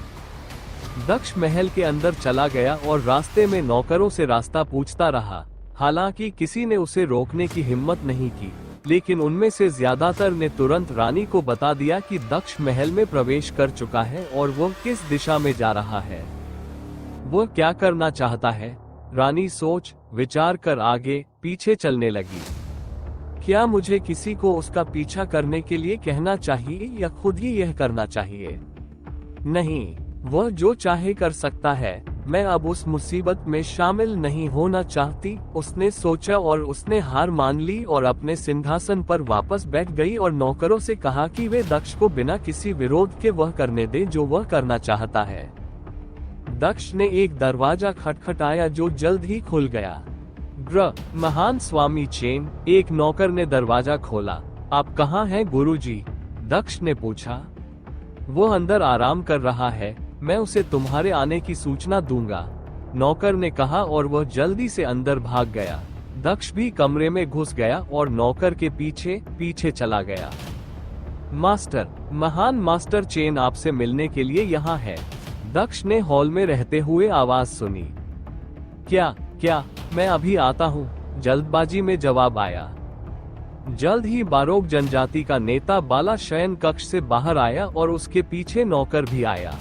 दक्ष महल के अंदर चला गया और रास्ते में नौकरों से रास्ता पूछता रहा। हालांकि किसी ने उसे रोकने की हिम्मत नहीं की, लेकिन उनमें से ज्यादातर ने तुरंत रानी को बता दिया कि दक्ष महल में प्रवेश कर चुका है और वह किस दिशा में जा रहा है। वह क्या करना चाहता है? रानी सोच विचार कर आगे पीछे चलने लगी। क्या मुझे किसी को उसका पीछा करने के लिए कहना चाहिए या खुद ही यह करना चाहिए? नहीं, वह जो चाहे कर सकता है। मैं अब उस मुसीबत में शामिल नहीं होना चाहती, उसने सोचा और उसने हार मान ली और अपने सिंहासन पर वापस बैठ गई और नौकरों से कहा कि वे दक्ष को बिना किसी विरोध के वह करने दे जो वह करना चाहता है। दक्ष ने एक दरवाजा खटखटाया जो जल्द ही खुल गया। ग्रह महान स्वामी चेन, एक नौकर ने दरवाजा खोला। आप कहाँ हैं गुरुजी? दक्ष ने पूछा। वो अंदर आराम कर रहा है, मैं उसे तुम्हारे आने की सूचना दूंगा, नौकर ने कहा और वह जल्दी से अंदर भाग गया। दक्ष भी कमरे में घुस गया और नौकर के पीछे पीछे चला गया। मास्टर, महान मास्टर चेन आपसे मिलने के लिए यहाँ है। दक्ष ने हॉल में रहते हुए आवाज सुनी। क्या, मैं अभी आता हूँ, जल्दबाजी में जवाब आया। जल्द ही बारोक जनजाति का नेता बाला शयन कक्ष से बाहर आया और उसके पीछे नौकर भी आया।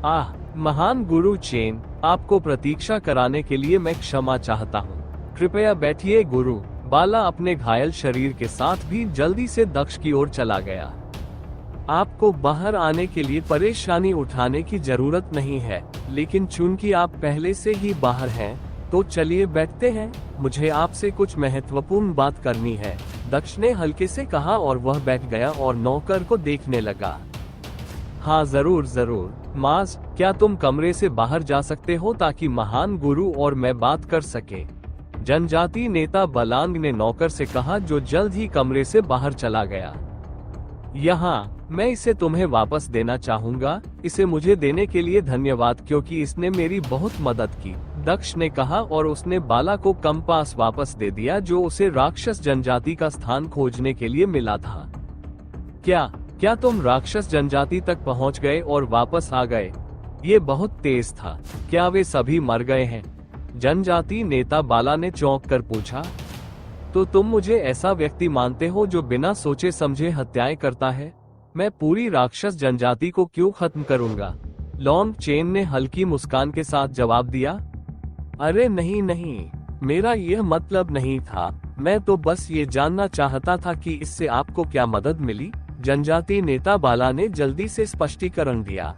आह, महान गुरु चेन, आपको प्रतीक्षा कराने के लिए मैं क्षमा चाहता हूँ, कृपया बैठिए गुरु। बाला अपने घायल शरीर के साथ भी जल्दी से दक्ष की ओर चला गया। आपको बाहर आने के लिए परेशानी उठाने की जरूरत नहीं है, लेकिन चूंकि आप पहले से ही बाहर हैं, तो चलिए बैठते हैं, मुझे आपसे कुछ महत्वपूर्ण बात करनी है, दक्ष ने हल्के से कहा और वह बैठ गया और नौकर को देखने लगा। हाँ जरूर, माज, क्या तुम कमरे से बाहर जा सकते हो ताकि महान गुरु और मैं बात कर सके? जनजाति नेता बलांग ने नौकर से कहा, जो जल्द ही कमरे से बाहर चला गया। यहाँ मैं इसे तुम्हें वापस देना चाहूंगा, इसे मुझे देने के लिए धन्यवाद क्योंकि इसने मेरी बहुत मदद की, दक्ष ने कहा और उसने बाला को कंपास वापस दे दिया जो उसे राक्षस जनजाति का स्थान खोजने के लिए मिला था। क्या तुम राक्षस जनजाति तक पहुंच गए और वापस आ गए? ये बहुत तेज था, क्या वे सभी मर गए हैं? जनजाति नेता बाला ने चौंक कर पूछा। तो तुम मुझे ऐसा व्यक्ति मानते हो जो बिना सोचे समझे हत्याएं करता है? मैं पूरी राक्षस जनजाति को क्यों खत्म करूंगा? लॉन्ग चेन ने हल्की मुस्कान के साथ जवाब दिया। अरे नहीं, मेरा यह मतलब नहीं था, मैं तो बस ये जानना चाहता था कि इससे आपको क्या मदद मिली, जनजाति नेता बाला ने जल्दी से स्पष्टीकरण दिया।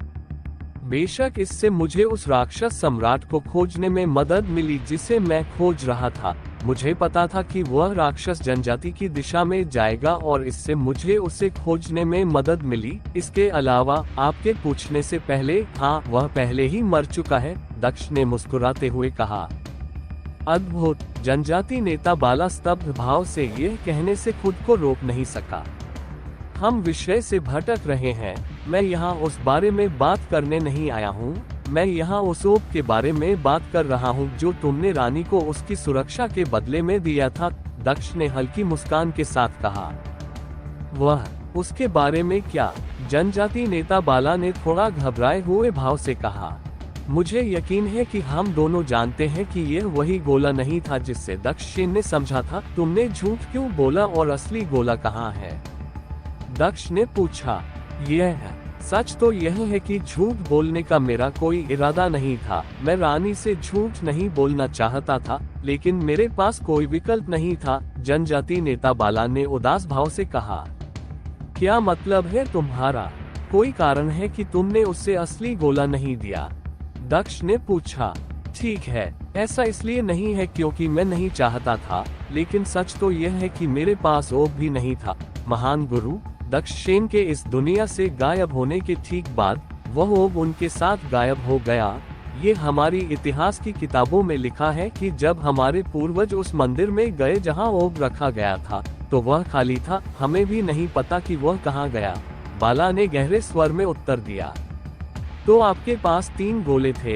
बेशक इससे मुझे उस राक्षस सम्राट को खोजने में मदद मिली जिसे मैं खोज रहा था, मुझे पता था कि वह राक्षस जनजाति की दिशा में जाएगा और इससे मुझे उसे खोजने में मदद मिली। इसके अलावा आपके पूछने से पहले, हाँ वह पहले ही मर चुका है, दक्ष ने मुस्कुराते हुए कहा। अद्भुत, जनजाति नेता बाला स्तब्ध भाव से यह कहने से खुद को रोक नहीं सका। हम विषय से भटक रहे हैं, मैं यहाँ उस बारे में बात करने नहीं आया हूँ, मैं यहाँ उस ओप के बारे में बात कर रहा हूँ जो तुमने रानी को उसकी सुरक्षा के बदले में दिया था, दक्ष ने हल्की मुस्कान के साथ कहा। वह, उसके बारे में क्या? जनजाति नेता बाला ने थोड़ा घबराए हुए भाव से कहा। मुझे यकीन है कि हम दोनों जानते हैं कि यह वही गोला नहीं था जिससे दक्ष ने समझा था, तुमने झूठ क्यों बोला और असली गोला कहाँ है? दक्ष ने पूछा। सच तो यह है कि झूठ बोलने का मेरा कोई इरादा नहीं था, मैं रानी से झूठ नहीं बोलना चाहता था, लेकिन मेरे पास कोई विकल्प नहीं था, जनजाति नेता बाला ने उदास भाव से कहा। क्या मतलब है तुम्हारा? कोई कारण है कि तुमने उससे असली गोला नहीं दिया? दक्ष ने पूछा। ठीक है, ऐसा इसलिए नहीं है क्योंकि मैं नहीं चाहता था, लेकिन सच तो यह है कि मेरे पास ओप भी नहीं था, महान गुरु। दक्ष के इस दुनिया से गायब होने के ठीक बाद वह ओब उनके साथ गायब हो गया। ये हमारी इतिहास की किताबों में लिखा है कि जब हमारे पूर्वज उस मंदिर में गए जहां ओब रखा गया था, तो वह खाली था, हमें भी नहीं पता कि वह कहां गया, बाला ने गहरे स्वर में उत्तर दिया। तो आपके पास 3 गोले थे,